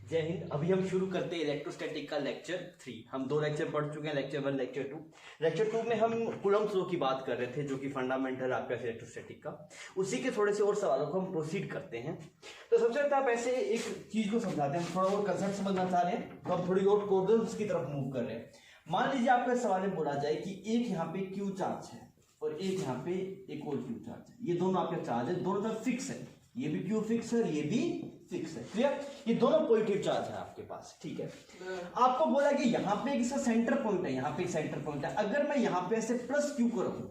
जय हिंद। अभी हम शुरू करते हैं इलेक्ट्रोस्टैटिक का लेक्चर 3। हम 2 लेक्चर पढ़ चुके हैं, लेक्चर 1 लेक्चर 2। लेक्चर 2 में हम कूलम्ब्स लॉ की बात कर रहे थे, जो कि फंडामेंटल आपका इलेक्ट्रोस्टैटिक का। उसी के थोड़े से और सवालों को हम प्रोसीड करते हैं। तो सबसे पहले आप ऐसे एक चीज को समझाते हैं, थोड़ा और कंसेप्ट समझना चाह रहे हैं तो हम थोड़ी और कोऑर्डिनेट्स की तरफ मूव कर रहे हैं। मान लीजिए आपका सवाल में बोला जाए कि एक यहाँ पे क्यू चार्ज है और एक यहाँ पे एक और क्यू चार्ज है। ये दोनों आपके चार्ज है, दोनों तरफ फिक्स है। ये भी क्यू फिक्स है, ये भी फिक्स है। क्लियर? ये दोनों पॉजिटिव चार्ज है आपके पास। ठीक है, आपको बोला कि यहाँ पे इसका सेंटर पॉइंट है, यहाँ पे सेंटर पॉइंट है। अगर मैं यहाँ पे ऐसे प्लस क्यू को रखूं,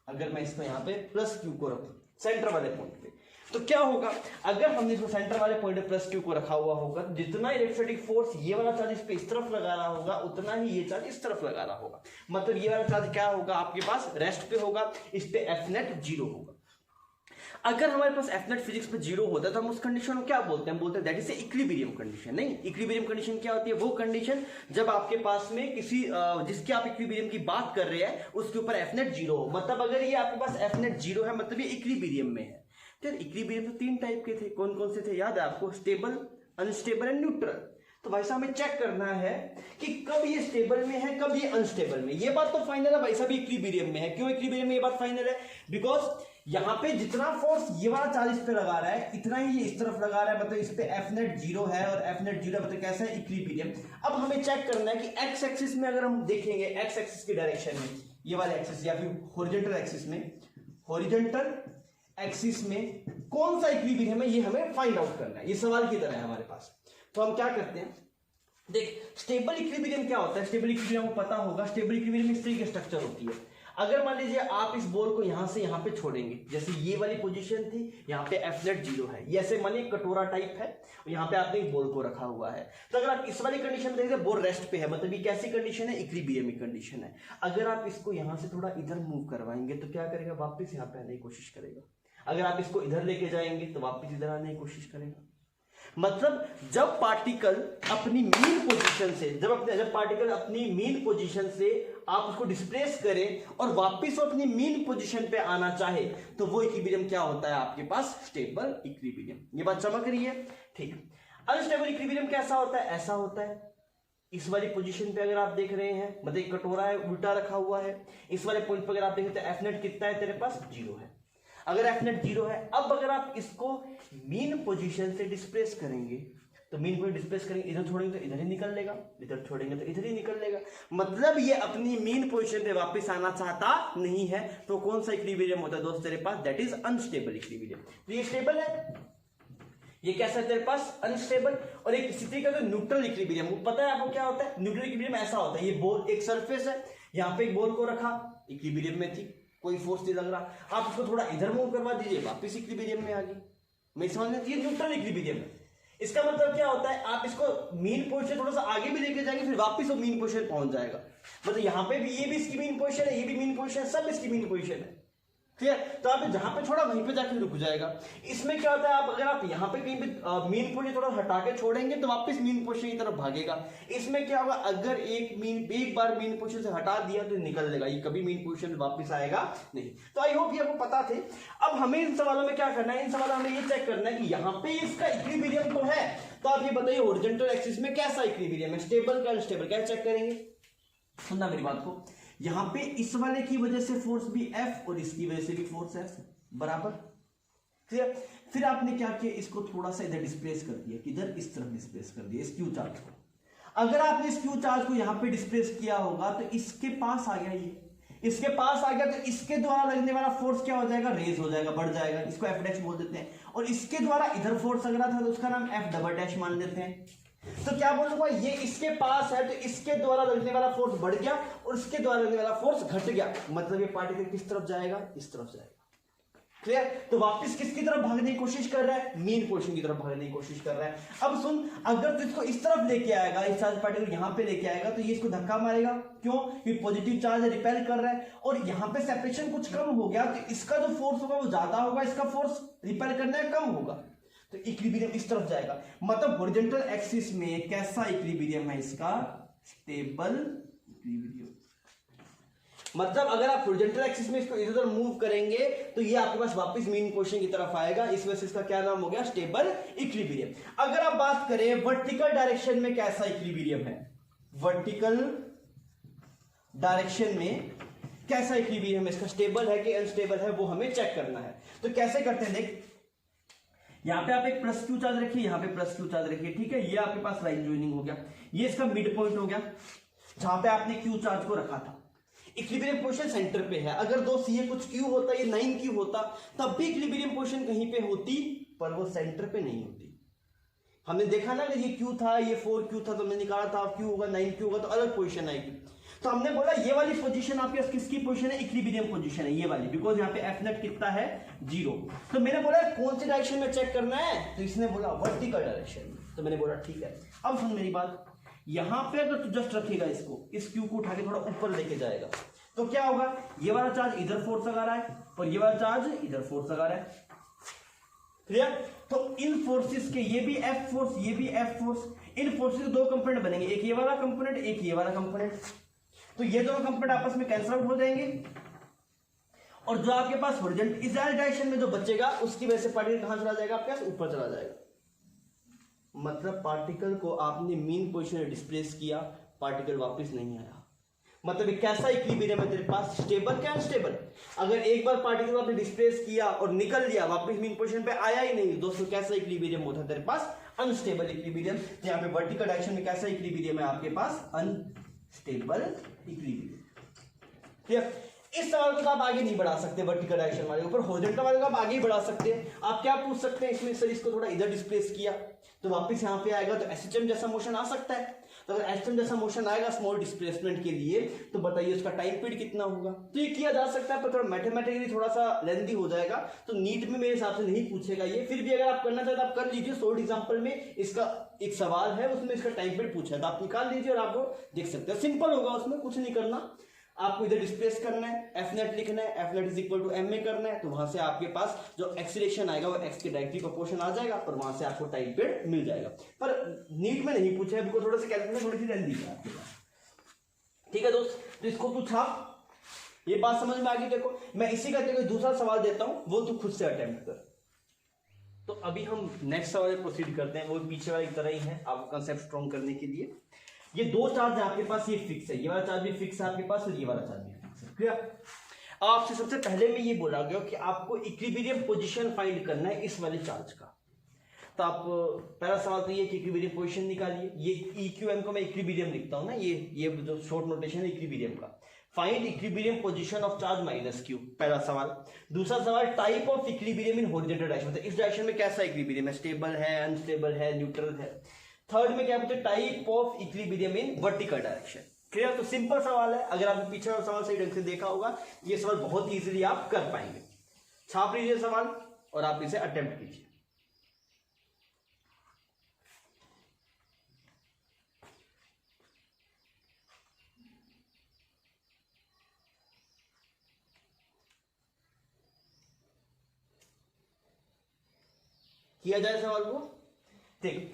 अगर मैं इसको यहाँ पे प्लस क्यू को रखूं सेंटर वाले पॉइंट पे, तो क्या होगा? अगर हमने इसको सेंटर वाले पॉइंट पे प्लस क्यू को रखा हुआ होगा, जितना इलेक्ट्रोस्टैटिक फोर्स ये वाला चार्ज इस पे इस तरफ लगा रहा होगा, उतना ही ये चार्ज इस तरफ लगा रहा होगा। मतलब ये वाला चार्ज क्या होगा आपके पास? रेस्ट पे होगा, इस पे एफ नेट 0 होगा। अगर हमारे पास एफ नेट फिजिक्स में 0 होता है तो हम उस कंडीशन को क्या बोलते हैं? बोलते हैं दैट इज इक्विलिब्रियम कंडीशन। नहीं, इक्विलिब्रियम कंडीशन क्या होती है? वो कंडीशन जब आपके पास में किसी जिसके आप इक्विलिब्रियम की बात कर रहे हैं उसके ऊपर एफ नेट 0 हो। मतलब अगर ये आपके पास एफ नेट 0 है, मतलब ये इक्विलिब्रियम में है। तो इक्विलिब्रियम तो 3 टाइप के थे। कौन कौन से थे याद है आपको? Stable, unstable and neutral. तो भाई साहब हमें चेक करना है कि कब ये स्टेबल में है, कब ये अनस्टेबल में। ये बात तो फाइनल है भाई साहब, इक्विलिब्रियम में है। क्यों इक्विलिब्रियम में ये बात फाइनल है? बिकॉज यहां पे जितना फोर्स ये वाला चार्ज इस पे लगा रहा है, इतना ही ये इस तरफ लगा रहा है। मतलब इस पे एफ नेट 0 है और एफ नेट 0 मतलब कैसा है? इक्विलिब्रियम। अब हमें चेक करना है कि एक्स एक्सिस में अगर हम देखेंगे, एक्स एक्सिस की डायरेक्शन में, ये वाले एक्सिस या फिर हॉरिजॉन्टल एक्सिस में, हॉरिजॉन्टल एक्सिस में कौन सा इक्विलिब्रियम है, ये हमें फाइंड आउट करना है। ये सवाल की तरह है हमारे पास। तो हम क्या करते हैं, देख स्टेबल इक्विलिब्रियम क्या होता है? स्टेबल इक्विलिब्रियम को पता होगा। स्टेबल इक्विलिब्रियम इस तरीके की स्ट्रक्चर होती है। अगर मान लीजिए आप इस बॉल को यहां से यहां पे छोड़ेंगे, जैसे ये वाली पोजीशन थी, यहाँ पे एफ नेट 0 है, ये ऐसे मानिए कटोरा टाइप है, यहाँ पे आपने एक बॉल को रखा हुआ है। तो अगर आप इस वाली कंडीशन देखें, बॉल रेस्ट पे है, मतलब ये कैसी कंडीशन है? इक्विलिब्रियम कंडीशन है। अगर आप इसको यहां से थोड़ा इधर मूव करवाएंगे तो क्या करेगा? वापस यहाँ पे आने की कोशिश करेगा। अगर आप इसको इधर लेके जाएंगे तो वापस इधर आने की कोशिश करेगा। मतलब जब पार्टिकल अपनी मीन पोजीशन से, जब पार्टिकल अपनी मीन पोजीशन से आप उसको डिस्प्लेस करें और वापस वो अपनी मीन पोजीशन पे आना चाहे, तो वो इक्विलिब्रियम क्या होता है आपके पास? Stable equilibrium. ये बात चमक रही है? ठीक। अनस्टेबल इक्विलिब्रियम कैसा होता है? ऐसा होता है, इस वाली पोजीशन पे अगर आप देख रहे हैं, मतलब एक कटोरा है, उल्टा रखा हुआ है, इस वाले पॉइंट पे अगर आप देखें तो एफ नेट कितना है तेरे पास? 0 है। अगर एफ नेट 0 है, अब अगर आप इसको मीन पोजीशन से डिस्प्लेस करेंगे, तो मीन पोजीशन डिस्प्लेस करेंगे, इधर छोड़ेंगे तो इधर ही निकल लेगा, इधर छोड़ेंगे तो इधर ही निकल लेगा। मतलब ये अपनी मीन पोजीशन पे वापस आना चाहता नहीं है। तो कौन सा इक्विलिब्रियम होता है दोस्त तेरे पास? That is unstable equilibrium. तो ये स्टेबल है, ये कैसा है तेरे पास? अनस्टेबल। और एक इसी तरीके का न्यूट्रल इक्विलिब्रियम, वो पता है आपको क्या होता है? न्यूट्रल इक्विलिब्रियम ऐसा होता है, ये बॉल एक सरफेस है, यहाँ पे एक बॉल को रखा, इक्विलिब्रियम में थी, कोई फोर्स नहीं लग रहा, आप इसको थोड़ा इधर मूव करवा दीजिए, वापस इक्विलिब्रियम में आ गई। मैं समझ में ये न्यूट्रल इक्विलिब्रियम है। इसका मतलब क्या होता है? आप इसको मीन पोजीशन थोड़ा सा आगे भी लेके जाएंगे, फिर वापस वो मीन पोजीशन पहुंच जाएगा। मतलब यहाँ पे भी ये भी इसकी मीन पोजीशन है, ये भी मीन पोजीशन है, सब इसकी मीन पोजीशन है। क्लियर? तो आप जहां पे छोड़ा वहीं पे जाके रुक जाएगा। इसमें क्या होता है, आप अगर आप यहाँ पे कहीं पे मीन पोजीशन थोड़ा हटा के छोड़ेंगे तो वापस मीन पोजीशन की तरफ भागेगा। इसमें क्या होगा? अगर एक बार मीन पोजीशन से हटा दिया तो निकल लेगा, ये कभी मीन पोजीशन में वापस आएगा नहीं। तो आई होप ये आपको पता थे। अब हमें इन सवालों में क्या करना है? इन सवालों में ये चेक करना है कि यहाँ पे इसका इक्विलिब्रियम तो है, तो आप ये बताइए हॉरिजॉन्टल एक्सिस में कैसा इक्विलिब्रियम है? स्टेबल का अनस्टेबल? क्या चेक करेंगे? सुनना मेरी बात को, यहां पे इस वाले की वजह से फोर्स भी F और इसकी वजह से भी फोर्स F बराबर। क्लियर? फिर आपने क्या किया? इसको थोड़ा सा इधर डिस्प्लेस कर दिया, किधर? इस तरफ डिस्प्लेस कर दिया, इस क्यू चार्ज को। अगर आपने इस क्यू चार्ज को यहां पे डिस्प्लेस किया होगा तो इसके पास आ गया, ये इसके पास आ गया, तो इसके द्वारा लगने वाला फोर्स क्या हो जाएगा? रेज हो जाएगा, बढ़ जाएगा। इसको F डैश बोल देते हैं। और इसके द्वारा इधर फोर्स लग रहा था तो उसका नाम F डबल डैश मान लेते हैं। तो क्या बोलूंगा? ये इसके पास है तो इसके द्वारा लगने वाला फोर्स बढ़ गया और इसके द्वारा लगने वाला फोर्स घट गया। मतलब ये पार्टिकल किस तरफ जाएगा? इस तरफ जाएगा। क्लियर? तो वापस किसकी तरफ भागने की कोशिश कर रहा है? मीन पोजीशन की तरफ भागने की कोशिश कर रहा है। अब सुन, अगर तो इसको इस तरफ लेके आएगा, इस चार्ज पार्टिकल यहां पे लेके आएगा, तो ये इसको धक्का मारेगा। क्यों? क्योंकि पॉजिटिव चार्ज रिपेल कर रहा है और यहां पे सेपरेशन कुछ कम हो गया, तो इसका जो फोर्स होगा वो ज्यादा होगा, इसका फोर्स रिपेल करना है कम होगा, तो इक्विलिब्रियम इस तरफ जाएगा। मतलब हॉरिजॉन्टल एक्सिस में कैसा इक्विलिब्रियम है इसका? Stable equilibrium. मतलब अगर आप हॉरिजॉन्टल एक्सिस में इसको इधर मूव करेंगे तो ये आपके पास वापस मीन पोजीशन की तरफ आएगा, इस वजह से इसका क्या नाम हो गया, स्टेबल इक्विलिब्रियम। अगर आप बात करें वर्टिकल डायरेक्शन में कैसा इक्विलिब्रियम है, वर्टिकल डायरेक्शन में कैसा इक्विलिब्रियम, इसका स्टेबल है कि अनस्टेबल है, वो हमें चेक करना है। तो कैसे करते हैं, देख यहां पे आप एक प्लस क्यू चार्ज रखिए, यहां पे प्लस क्यू चार्ज रखिए, ठीक है, ये आपके पास लाइन ज्वाइनिंग हो गया, ये इसका मिड पॉइंट हो गया जहां पे आपने क्यू चार्ज को रखा था। इक्विलिब्रियम पोजीशन सेंटर पे है, अगर दो सीए कुछ क्यू होता, ये 9 क्यू होता, तब भी इक्विलिब्रियम पोजीशन कहीं पे होती, पर वो सेंटर पे नहीं होती। हमने देखा ना कि ये क्यू था, ये 4 क्यू था, तो हमने निकाला था क्यू होगा 9 क्यू होगा तो अलग पोजीशन आएगी। तो हमने बोला ये वाली पोजीशन आपके पास किसकी पोजीशन है, इक्विलिब्रियम पोजीशन है ये वाली, बिकॉज यहाँ पे एफ नेट कितना है 0। तो मैंने बोला कौन सी डायरेक्शन में चेक करना है, तो इसने बोला वर्टिकल डायरेक्शन में, तो मैंने बोला ठीक है। अब सुन मेरी बात, यहां पे अगर तू जस्ट रखेगा इसको, इस क्यू को उठा के थोड़ा ऊपर लेके जाएगा, तो क्या होगा, ये वाला चार्ज इधर फोर्स लगा रहा है और ये वाला चार्ज इधर फोर्स लगा रहा है, क्लियर। तो इन फोर्सेस के ये भी एफ फोर्स, ये भी एफ फोर्स, इन फोर्सेस के दो कंपोनेंट बनेंगे, एक ये वाला कंपोनेंट, एक ये वाला कंपोनेंट। तो ये दोनों कंपोनेंट आपस में कैंसिल आउट हो जाएंगे और जो आपके पास हॉरिजॉन्टल इस डायरेक्शन में जो बचेगा उसकी वजह से पार्टिकल कहां चला जाएगा, आपके पास ऊपर चला जाएगा। मतलब पार्टिकल को आपने मीन पोजीशन में डिस्प्लेस किया, पार्टिकल वापस नहीं आया। मतलब एक कैसा इक्विलिब्रियम है तेरे पास, स्टेबल क्या अनस्टेबल। अगर एक बार पार्टिकल आपने डिस्प्लेस किया और निकल लिया, वापस मीन पोजीशन पे आया ही नहीं, दोस्तों कैसा इक्विलिब्रियम होता है तेरे पास, अनस्टेबल इक्विलिब्रियम। तो यहाँ पे वर्टिकल डायरेक्शन में कैसा इक्विलिब्रियम है आपके पास, अनस्टेबल इक्विलिब्रियम। ठीक, इस सवाल को तो आप आगे नहीं बढ़ा सकते वर्टिकल डायरेक्शन वाले ऊपर, हॉरिजॉन्टल वाले को आप आगे ही बढ़ा सकते हैं। आप क्या पूछ सकते हैं इसमें, सर इसको थोड़ा इधर डिस्प्लेस किया तो वापस यहाँ पे आएगा, तो एसएचएम जैसा मोशन आ सकता है। तो अगर एसएचएम जैसा मोशन आएगा स्मॉल डिस्प्लेसमेंट के लिए, तो बताइए उसका टाइम पीरियड कितना होगा। तो ये किया जा सकता है, पर थोड़ा मैथमेटिकली थोड़ा सा लेंथी हो जाएगा, तो नीट में मेरे हिसाब से नहीं पूछेगा ये। फिर भी अगर आप करना चाहते आप कर लीजिए, शॉर्ट एग्जाम्पल में इसका एक सवाल है, उसमें इसका टाइम पीरियड पूछा है, तो आप निकाल लीजिए और आपको देख सकते हैं, सिंपल होगा, उसमें कुछ नहीं करना। आपको इधर डिस्प्लेस करना है, एफ नेट लिखना है, F net is equal to m a करना है, तो वहां से आपके पास जो एक्सीलरेशन आएगा वो एक्स के डायरेक्टली प्रोपोर्शन आ जाएगा और वहां से आपको टाइम पीरियड मिल जाएगा। पर नीट में नहीं पूछा है, बिकॉज थोड़ा सा कैलकुलेशन थोड़ी सी लेंथी है आपके पास। ठीक है दोस्त, तो इसको तू छाप, ये बात समझ में आ गई। देखो मैं इसी करते हुए दूसरा सवाल देता हूं, वो तू खुद से अटेम्प्ट कर। तो अभी हम नेक्स्ट सवाल प्रोसीड करते हैं, वो पीछे वाली तरह ही है, आपको कंसेप्ट स्ट्रॉन्ग करने के लिए। ये दो चार्ज है आपके पास, ये फिक्स है, ये वाला चार्ज भी फिक्स है आपके पास और ये वाला चार्ज भी फिक्स है, क्लियर। आपसे सबसे पहले में ये बोला गया कि आपको इक्विलिब्रियम पोजीशन फाइंड करना है इस वाले चार्ज का। तो आप पहला सवाल तो ये कि इक्विलिब्रियम पोजीशन निकालिए। ये इक्यूएम को मैं इक्विलिब्रियम लिखता हूं ना, ये जो शॉर्ट नोटेशन है इक्विलिब्रियम का। Find equilibrium position of charge minus Q, पहला सवाल। दूसरा सवाल type of equilibrium in horizontal direction, मतलब इस डायरेक्शन में कैसा इक्विलिब्रियम है, स्टेबल है, अनस्टेबल है, न्यूट्रल है। थर्ड में क्या बोलते हैं, type of equilibrium in vertical direction, clear. तो सिंपल सवाल है, अगर आपने पीछे वाला सवाल सही ढंग से देखा होगा, ये सवाल बहुत इजीली आप कर पाएंगे। छाप लीजिए सवाल और आप इसे अटेम्प्ट कीजिए। किया जाए सवाल को, ठीक।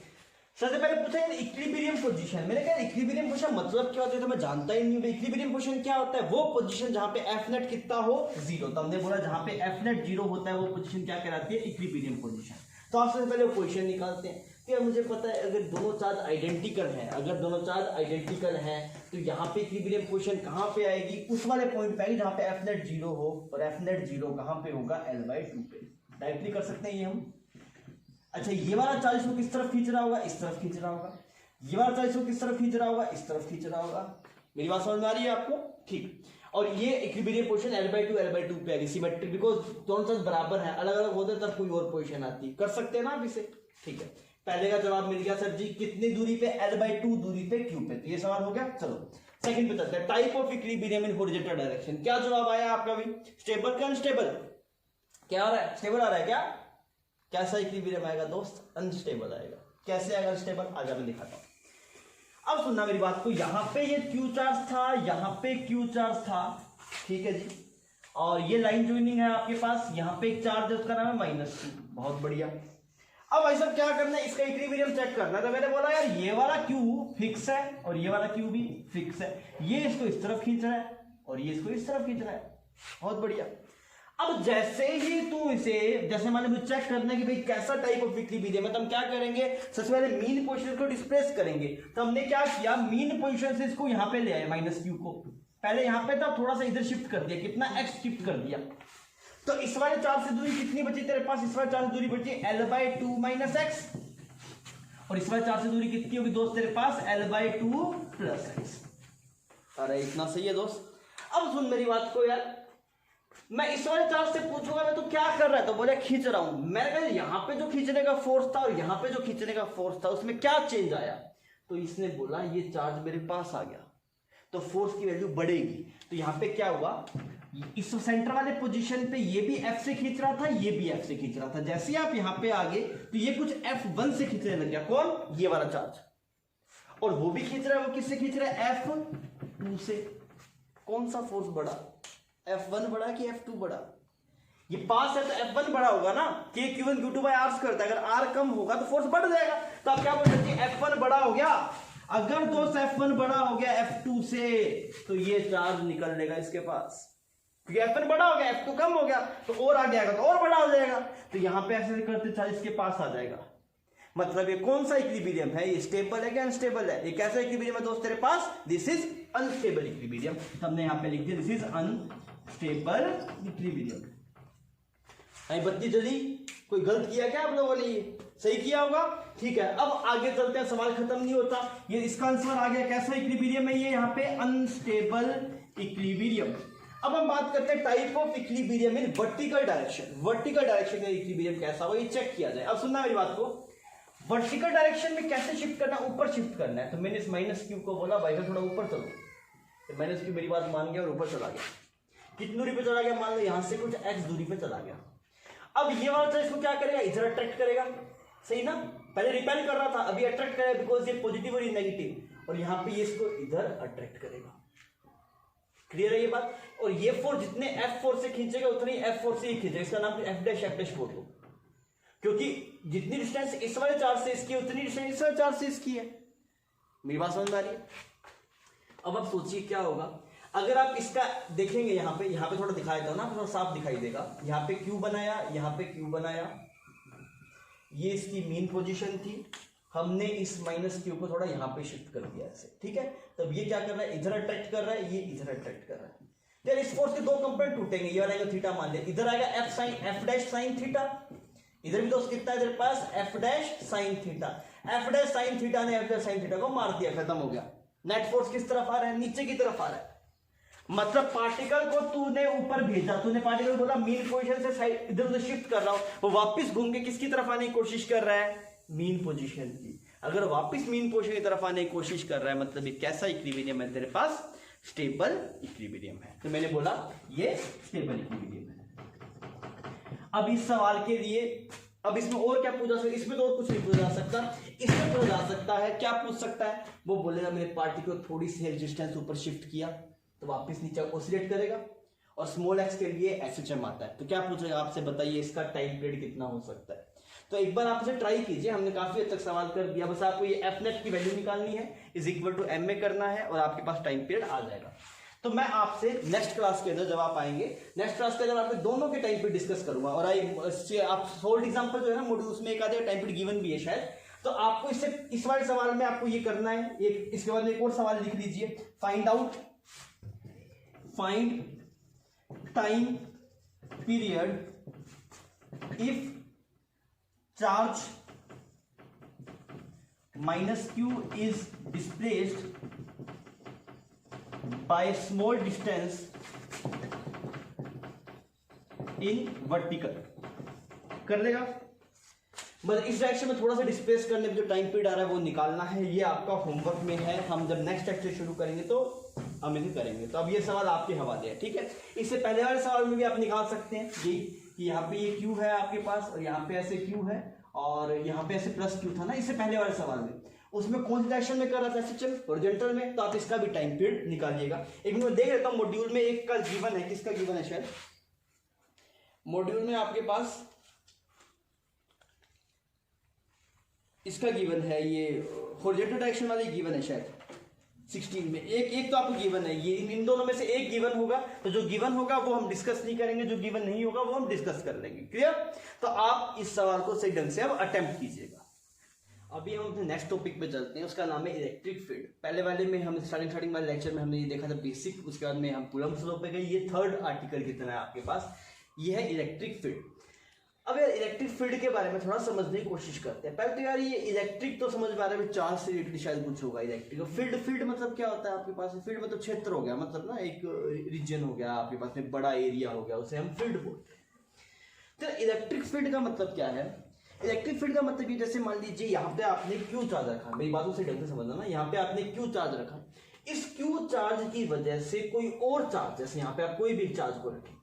सबसे पहले पूछा है इक्विलिब्रियम पोजीशन, मैंने कहा इक्विलिब्रियम पोजीशन मतलब क्या होता है तो मैं जानता ही नहीं हूं। इक्विलिब्रियम पोजीशन क्या होता है, वो पोजीशन जहां पे एफ नेट कितना हो 0। तो हमने बोला जहां पे एफ नेट 0 होता है वो पोजीशन क्या कहलाती है, इक्विलिब्रियम पोजीशन। तो आप सबसे पहले पोजीशन निकालते हैं। क्या मुझे पता है अगर दोनों चार्ज आइडेंटिकल है, अगर दोनों चार्ज आइडेंटिकल हैं तो यहाँ पे इक्विलिब्रियम पोजीशन कहां पे आएगी, उस वाले पॉइंट पे आएगी जहां पे एफ नेट 0 हो, और एफ नेट 0 कहां पे होगा, L/2 पे। डायरेक्टली कर सकते हैं ये हम। अच्छा ये वाला चार्ज इसको किस तरफ खींच रहा होगा, इस तरफ खींच रहा होगा। ये वाला चार्ज इसको किस तरफ खींच रहा होगा, इस तरफ खींच रहा होगा। मेरी बात समझ में आ रही है आपको, ठीक। और ये इक्विलिब्रियम पोजीशन L/2 पे आएगी, सिमेट्रिक, बिकॉज दोनों चार्ज बराबर है, अलग अलग होते तब कोई और पोजीशन आती, कर सकते हैं ना आप इसे, ठीक है। पहले का जवाब मिल गया सर जी, कितनी दूरी पे, L/2 दूरी पे क्यू पे, तो ये सवाल हो गया। चलो सेकंड पे चलते हैं, type of equilibrium in horizontal direction. क्या जवाब आया आपका भी, स्टेबल क्या अनस्टेबल, क्या आ रहा है, स्टेबल आ रहा है क्या, कैसा इक्विलिब्रियम आएगा दोस्त, अनस्टेबल आएगा। कैसे आएगा अनस्टेबल, आगे मैं दिखाता हूं। अब सुनना मेरी बात को, यहां पे ये क्यू चार्ज था, यहां पे क्यू चार्ज था, ठीक है जी, और ये लाइन ज्वाइनिंग है आपके पास, यहां पे एक चार्ज है उसका नाम है -q, बहुत बढ़िया। अब भाई साहब क्या करना है, इसका इक्विलिब्रियम चेक करना है। तो मैंने बोला यार ये वाला क्यू फिक्स है और ये वाला क्यू भी फिक्स है, ये इसको इस तरफ खींच रहा है, और ये इसको इस तरफ खींच रहा है। बहुत बढ़िया। अब जैसे ही तू इसे, जैसे मान लो चेक करना है कि भाई कैसा टाइप ऑफ इक्विलिब्रियम है, तो हम क्या करेंगे, सबसे पहले मीन पोजीशन को डिस्प्लेस करेंगे। तो हमने क्या किया, मीन पोजीशन से इसको यहां पे ले आए माइनस क्यू को, पहले यहां पे था, थोड़ा सा इधर शिफ्ट कर दिया, कितना x शिफ्ट कर दिया। तो इस वाले चार्ज से दूरी कितनी बची तेरे पास, इस वाले चार्ज से दूरी बची l/2 माइनस एक्स, और इस वाले चार्ज से दूरी कितनी होगी दोस्त तेरे पास, l/2 प्लस एक्स। अरे इतना सही है दोस्त। अब सुन मेरी बात को यार, मैं इस वाले चार्ज से पूछूंगा मैं तो क्या कर रहा है, तो बोले खींच रहा हूं। मैंने कहा यहाँ पे जो खींचने का फोर्स था और यहाँ पे जो खींचने का फोर्स था उसमें क्या चेंज आया, तो इसने बोला ये चार्ज मेरे पास आ गया तो फोर्स की वैल्यू बढ़ेगी। तो यहाँ पे क्या हुआ, इस सेंटर वाले पोजीशन पे ये भी F से खींच रहा था, ये भी F से खींच रहा था। जैसे आप यहाँ पे आ गए तो ये कुछ F1 से खींचने लग गया, कौन, ये वाला चार्ज, और वो भी खींच रहा है, वो किससे खींच रहा है, F2 से। कौन सा फोर्स बढ़ा, F1 बढ़ा कि F2 बढ़ा, ये पास है तो F1 बढ़ा होगा ना, K Q1 Q2 bye R करता है, अगर R कम होगा तो फोर्स बढ़ जाएगा। तो आप क्या बोल सकते हैं, F1 बड़ा हो गया। अगर दोस्त F1 बड़ा हो गया F2 से तो ये चार्ज निकल लेगा इसके पास, क्योंकि F1 बड़ा हो गया, F2 कम हो गया, तो और आगे आएगा तो और बड़ा हो जाएगा। तो यहां पे ऐसे करते चार्ज इसके पास आ जाएगा। मतलब ये कौन सा इक्विलिब्रियम है, ये स्टेबल है क्या अनस्टेबल है, ये कैसा इक्विलिब्रियम है दोस्त तेरे पास, दिस इज अनस्टेबल इक्विलिब्रियम। हमने यहां पे लिख दिया दिस इज अनस्टेबल इक्विलिब्रियम। आई बत्ती जली, कोई गलत किया क्या आप लोगों ने, ये सही किया होगा, ठीक है। अब आगे चलते हैं, सवाल खत्म नहीं होता, ये इसका आंसर आ गया, कैसा इक्विलिब्रियम है ये, यहाँ पे अनस्टेबल इक्विलिब्रियम। अब हम बात करते हैं type of equilibrium in vertical direction. Vertical direction में इक्विलिब्रियम कैसा होगा ये चेक किया जाए। अब सुनना मेरी बात को, वर्टिकल डायरेक्शन में कैसे शिफ्ट करना है, ऊपर शिफ्ट करना है। तो मैंने इस माइनस क्यू को बोला भाई थोड़ा ऊपर चलो, तो माइनस क्यू मेरी बात मान गया और ऊपर चला गया। कितनी दूरी पे चला गया, मान लो यहां से कुछ x दूरी पे चला गया। अब ये वाला चार्ज इसको क्या करेगा, इधर अट्रैक्ट करेगा, सही ना, पहले रिपेल कर रहा था, अभी अट्रैक्ट करेगा बिकॉज ये पॉजिटिव और ये नेगेटिव, और यहां पे ये इसको इधर अट्रैक्ट करेगा। क्लियर है ये बात। और ये फोर्स जितने F4 से खींचेगा उतनी F4 से ही खींचेगा, इसका नाम F' बोल दो, क्योंकि जितनी डिस्टेंस इस वाले चार्ज से इसकी उतनी डिस्टेंस इस वाले चार्ज से इसकी है। मेरी बात समझ में आ रही है। अब आप सोचिए क्या होगा अगर आप इसका देखेंगे, यहाँ पे थोड़ा दिखाई दो ना, थोड़ा साफ दिखाई देगा। यहाँ पे क्यू बनाया, यहाँ पे क्यू बनाया, ये इसकी मीन पोजीशन थी, हमने इस माइनस क्यू को थोड़ा यहाँ पे शिफ्ट कर दिया ऐसे, ठीक है। तब ये क्या कर रहा है, इधर अट्रैक्ट कर रहा है, ये इधर अट्रैक्ट कर रहा है। यार इस फोर्स के दो कंपोनेंट टूटेंगे, ये वाला एंगल थीटा मान लिया, इधर आएगा F' साइन थीटा, इधर भी दोस्त कितना है तेरे पास, F' sine theta. F' sine theta ने F' साइन थीटा को मार दिया, खत्म हो गया। नेट फोर्स किस तरफ आ रहा है, नीचे की तरफ आ रहा है। मतलब पार्टिकल को तूने ऊपर भेजा, तूने पार्टिकल बोला मीन पोजीशन से साइड इधर उधर शिफ्ट कर रहा हूं, वो वापस घूम के किसकी तरफ आने की कोशिश कर रहा है, मीन पोजीशन की। अगर वापस मीन पोजीशन की तरफ आने की कोशिश कर रहा है मतलब ये कैसा इक्विलिब्रियम है तेरे पास, स्टेबल इक्विलिब्रियम है। तो मैंने बोला ये स्टेबल इक्विलिब्रियम है। अब इस सवाल के लिए, अब इसमें और क्या पूछा सकता, इसमें तो और कुछ नहीं पूछा जा सकता, इसमें पूछा जा सकता है, क्या पूछ सकता है, वो बोलेगा मेरे पार्टिकल को थोड़ी सी रेजिस्टेंस ऊपर शिफ्ट किया तो वापस नीचे ऑसिलेट करेगा, और स्मॉल एक्स के लिए SHM आता है। तो क्या पूछेगा आपसे, बताइए इसका टाइम पीरियड कितना हो सकता है। तो एक बार आप इसे ट्राई कीजिए, हमने काफी हद तक सवाल कर दिया, बस आपको ये Fnet की वैल्यू निकालनी है, इज इक्वल टू M में करना है और आपके पास टाइम पीरियड आ जाएगा। तो मैं आपसे नेक्स्ट क्लास के अंदर जब आप आएंगे, नेक्स्ट क्लास के अंदर आपके दोनों के टाइम पीरियड डिस्कस करूंगा, और आप सोल्ड एग्जांपल जो है ना मॉड्यूल्स में एक आधे टाइम पीरियड गिवन भी है शायद, तो आपको इससे इस वाले सवाल में आपको ये करना है। एक इसके बाद एक और सवाल लिख लीजिए, find time period if charge minus Q is displaced by small distance in vertical. कर लेगा, मतलब इस डायरेक्शन में थोड़ा सा डिस्प्लेस करने में जो टाइम पीरियड आ रहा है वो निकालना है। ये आपका होमवर्क में है, हम जब नेक्स्ट लेक्चर शुरू करेंगे तो हम इसे करेंगे। तो अब ये सवाल आपके हवाले है, ठीक है। इससे पहले वाले सवाल में भी आप निकाल सकते हैं ये कि यहाँ पे ये क्यू है आपके पास, और यहाँ पे ऐसे क्यू है, और यहाँ पे ऐसे प्लस क्यू था ना इससे पहले वाले सवाल में, उसमें कौन सी डायरेक्शन में कर रहा था, SHM हॉरिजॉन्टल में। तो आप इसका भी टाइम पीरियड निकालिएगा। एक मिनट देख लेता हूँ मॉड्यूल में एक का गिवन है, किसका गिवन है, शायद मॉड्यूल में आपके पास इसका गिवन है, ये हॉरिजॉन्टल डायरेक्शन वाली गिवन है शायद, 16 में एक तो आपको गिवन है, ये इन दोनों में से एक गिवन होगा, तो जो गिवन होगा वो हम डिस्कस नहीं करेंगे, जो गिवन नहीं होगा वो हम डिस्कस कर लेंगे। क्लियर? तो आप इस सवाल को सही ढंग से अब अटेम्प्ट कीजिएगा। अभी हम अपने नेक्स्ट टॉपिक पे चलते हैं, उसका नाम है इलेक्ट्रिक फील्ड। पहले वाले में हम स्टार्टिंग वाले लेक्चर में हमने ये देखा था बेसिक, उसके बाद में हम कूलम्ब्स लॉ पे गए। ये थर्ड आर्टिकल कितना है आपके पास, ये है इलेक्ट्रिक फील्ड। अब यार इलेक्ट्रिक फील्ड के बारे में थोड़ा समझने की कोशिश करते हैं। पहले तो यार ये इलेक्ट्रिक तो समझ में आ रहा है, चार्ज से रिलेटेड शायद कुछ होगा इलेक्ट्रिक। फील्ड मतलब क्या होता है आपके पास? फील्ड मतलब क्षेत्र हो गया, मतलब ना एक रीजन हो गया आपके पास में, बड़ा एरिया हो गया, उसे हम फील्ड बोलते हैं। तो इलेक्ट्रिक फील्ड का मतलब क्या है? इलेक्ट्रिक फील्ड का मतलब ये, जैसे मान लीजिए यहाँ पे आपने क्यू चार्ज रखा, मेरी बातों से ढंग से समझना ना, यहाँ पे आपने क्यू चार्ज रखा, इस क्यू चार्ज की वजह से कोई और चार्ज, जैसे यहाँ पे आप कोई भी चार्ज को रखें,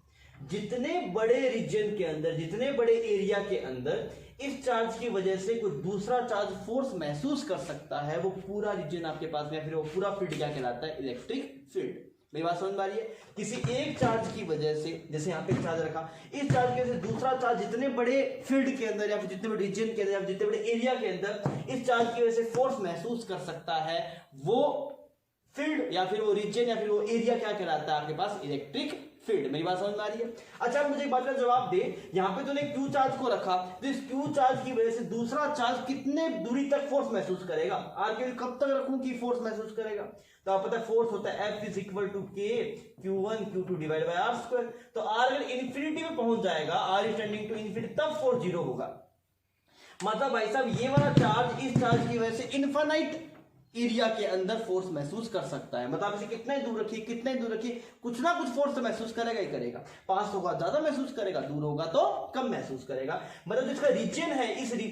जितने बड़े रीजन के अंदर, जितने बड़े एरिया के अंदर इस चार्ज की वजह से कोई दूसरा चार्ज फोर्स महसूस कर सकता है, वो पूरा रीजन आपके पास में, फिर वो पूरा फील्ड क्या कहलाता है? Electric field. मेरी बात समझ में आ रही है? किसी एक चार्ज की वजह से, जैसे यहाँ पे चार्ज रखा, इस चार्ज की वजह से दूसरा चार्ज जितने बड़े फील्ड के अंदर या फिर जितने बड़े रीजन के अंदर या जितने बड़े एरिया के अंदर इस चार्ज की वजह से फोर्स महसूस कर सकता है, वो फील्ड या फिर वो रीजन या फिर वो एरिया क्या कहलाता है आपके पास? Electric field. मेरी बात समझ में आ रही है? अच्छा, मुझे एक बात का जवाब दे, यहाँ पे तूने क्यू चार्ज को रखा, तो इस क्यू चार्ज की वजह से दूसरा चार्ज कितने दूरी तक फोर्स महसूस करेगा? आर के कब तक रखूं कि फोर्स महसूस करेगा? तो आप पता है फोर्स होता है F is equal to K Q1 Q2 divide by R square. तो R अगर इन्फिनिटी में पहुंच जाएगा, R is tending to infinity, तब फोर्स जीरो होगा। मतलब भाई साहब ये वाला चार्ज इस चार्ज की वजह से इनफाइनाइट एरिया के अंदर फोर्स महसूस कर सकता है। मतलब इसे कितना ही दूर रखिए, कितना ही दूर रखिए, कुछ ना कुछ फोर्स तो महसूस करेगा ही करेगा। पास होगा ज्यादा महसूस करेगा, दूर होगा तो कम महसूस करेगा। मतलब जिसका रीजन है,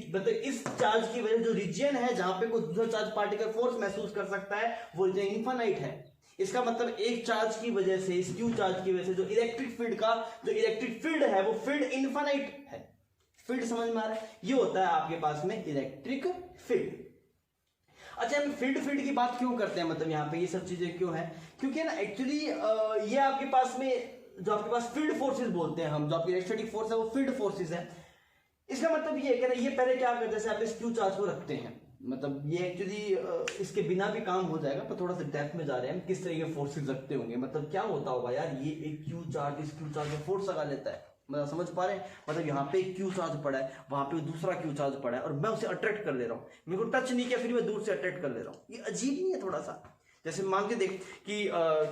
मतलब इस चार्ज की वजह जो रीजन है जहां पे कोई दूसरा चार्ज पार्टिकल फोर्स महसूस कर सकता है, वो रीजन इनफाइनाइट है। इसका मतलब एक चार्ज की वजह से, इस क्यू चार्ज की वजह से जो इलेक्ट्रिक फील्ड का जो इलेक्ट्रिक फील्ड है वो फील्ड इनफाइनाइट है। फील्ड समझ में आ रहा है? ये होता है आपके पास में इलेक्ट्रिक फील्ड। अच्छा, हम फील्ड की बात क्यों करते हैं, मतलब यहाँ पे ये सब चीजें क्यों है? क्योंकि ना एक्चुअली ये आपके पास में जो आपके पास फील्ड फोर्सेस बोलते हैं हम, जो आपकी इलेक्ट्रोस्टैटिक फोर्स है वो फील्ड फोर्सेस है। इसका मतलब ये है कि ना, ये पहले क्या करते हैं, जैसे आप इस क्यू चार्ज को रखते हैं, मतलब ये एक्चुअली इसके बिना भी काम हो जाएगा, पर थोड़ा सा डेप्थ में जा रहे हैं हम, किस तरह के फोर्सेस रखते होंगे। मतलब क्या होता होगा यार, ये एक क्यू चार्ज इस क्यू चार्ज में फोर्स लगा लेता है, मतलब समझ पा रहे हैं? मतलब यहाँ पे एक क्यू चार्ज पड़ा है, वहां पे दूसरा क्यू चार्ज पड़ा है, और मैं उसे अट्रैक्ट कर ले रहा हूँ, मेरे को टच नहीं किया फिर मैं दूर से अट्रैक्ट कर ले रहा हूँ। ये अजीब नहीं है थोड़ा सा? जैसे मान के देख कि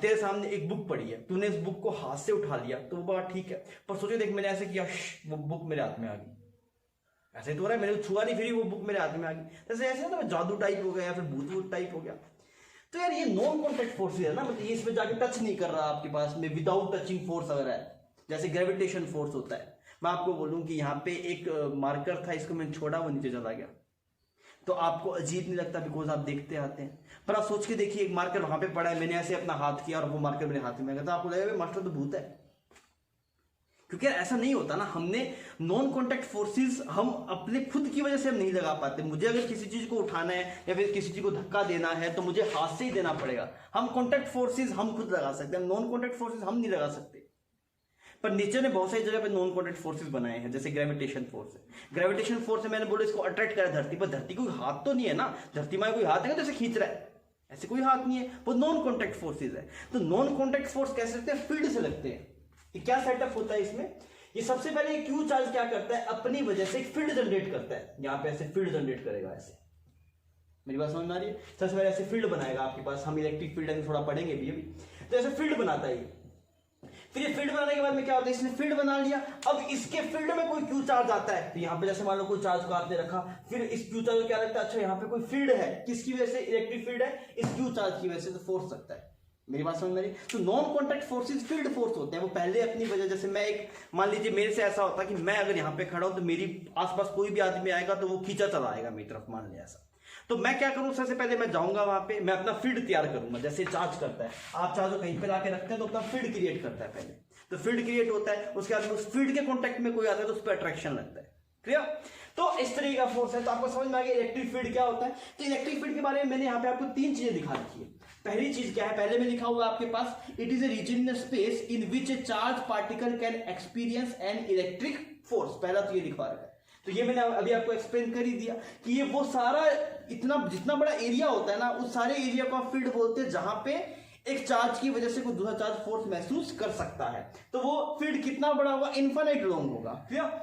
तेरे सामने एक बुक पड़ी है, तूने इस बुक को हाथ से उठा लिया तो वो बात ठीक है, पर सोचे देख मैंने ऐसे किया, वो बुक मेरे हाथ में आ गई, ऐसे ही तो हो रहा है, मैंने छुआ नहीं फिर वो बुक मेरे हाथ में आ गई। जैसे ऐसे ना जादू टाइप हो गया या फिर भूत टाइप हो गया। तो यार ये नॉन कॉन्टैक्ट फोर्स है ना, मतलब ये इसमें जाके टच नहीं कर रहा आपके पास में, विदाउट टचिंग फोर्स अगर है, जैसे ग्रेविटेशन फोर्स होता है। मैं आपको बोलूं कि यहाँ पे एक मार्कर था, इसको मैंने छोड़ा, वो नीचे चला गया, तो आपको अजीब नहीं लगता, बिकॉज आप देखते आते हैं। पर आप सोच के देखिए, एक मार्कर वहां पे पड़ा है, मैंने ऐसे अपना हाथ किया और वो मार्कर मेरे हाथ में आ गया, तो आपको लगेगा मास्टर तो भूत है। क्योंकि ऐसा नहीं होता ना, हमने नॉन कॉन्टैक्ट फोर्सेस हम अपने खुद की वजह से हम नहीं लगा पाते। मुझे अगर किसी चीज को उठाना है या फिर किसी चीज को धक्का देना है तो मुझे हाथ से ही देना पड़ेगा। हम कॉन्टैक्ट फोर्सेस हम खुद लगा सकते हैं, नॉन कॉन्टैक्ट फोर्सेस हम नहीं लगा सकते। पर नेचर ने बहुत सारी जगह पे नॉन कॉन्टैक्ट फोर्सेस बनाए हैं, जैसे ग्रेविटेशन फोर्स है। ग्रेविटेशन फोर्स है, मैंने बोला इसको अट्रैक्ट करा धरती पर, धरती कोई हाथ तो नहीं है ना, धरती में कोई हाथ है तो इसे खींच रहा है, ऐसे कोई हाथ नहीं है, वो नॉन कॉन्टैक्ट फोर्सेस है। तो नॉन कॉन्टैक्ट फोर्स कैसे लगते हैं? फील्ड से लगते हैं। ये क्या सेटअप होता है इसमें? ये सबसे पहले क्यू चार्ज क्या करता है, अपनी वजह से एक फील्ड जनरेट करता है। यहाँ पे ऐसे फील्ड जनरेट करेगा, ऐसे, मेरी बात समझ में आ रही है? सबसे पहले ऐसे फील्ड बनाएगा आपके पास, हम इलेक्ट्रिक फील्ड थोड़ा पढ़ेंगे भी अभी। तो ऐसे फील्ड बनाता है। फिर ये फील्ड बनाने के बाद में क्या होता है, इसने फील्ड बना लिया, अब इसके फील्ड में कोई क्यू चार्ज आता है, तो यहाँ पे जैसे मान लो कोई चार्ज को आपने रखा, फिर इस क्यू चार्ज को क्या लगता है, अच्छा यहाँ पे कोई फील्ड है, किसकी वजह से? इलेक्ट्रिक फील्ड है, इस क्यू चार्ज की वजह से, तो फोर्स लगता है। मेरी बात समझ में आ रही? तो non contact forces field force होते हैं, वो पहले अपनी वजह, जैसे मैं एक, मान लीजिए मेरे से ऐसा होता कि मैं अगर यहाँ पे खड़ा हूं तो मेरी आसपास कोई भी आदमी आएगा तो वो खींचा चला आएगा मेरी तरफ, मान लिया ऐसा, तो मैं क्या करूं, सबसे पहले मैं जाऊंगा वहां पे, मैं अपना फील्ड तैयार करूंगा। जैसे चार्ज करता है, आप चार्ज को कहीं पे लाके रखते हैं तो अपना फील्ड क्रिएट करता है पहले, तो फील्ड क्रिएट होता है, उसके बाद उस फील्ड के कॉन्टैक्ट में कोई आता है तो उस पर अट्रैक्शन लगता है। क्लियर? तो इस तरीके का फोर्स है। तो आपको समझ में आ गया इलेक्ट्रिक फील्ड क्या होता है। तो इलेक्ट्रिक फील्ड के बारे में मैंने यहाँ पे आपको तीन चीजें दिखा रखी है। पहली चीज क्या है, पहले में लिखा हुआ है आपके पास, it is a region in space in which a charge particle can experience an electric force. पहला तो ये लिखवा रखा है। तो ये मैंने अभी आपको एक्सप्लेन कर ही दिया कि ये वो सारा इतना जितना बड़ा एरिया होता है ना, उस सारे एरिया को आप फील्ड बोलते हैं जहां पे एक चार्ज की वजह से कोई दूसरा चार्ज फोर्स महसूस कर सकता है। तो वो फील्ड कितना बड़ा होगा, इनफाइनाइट लॉन्ग होगा। क्लियर।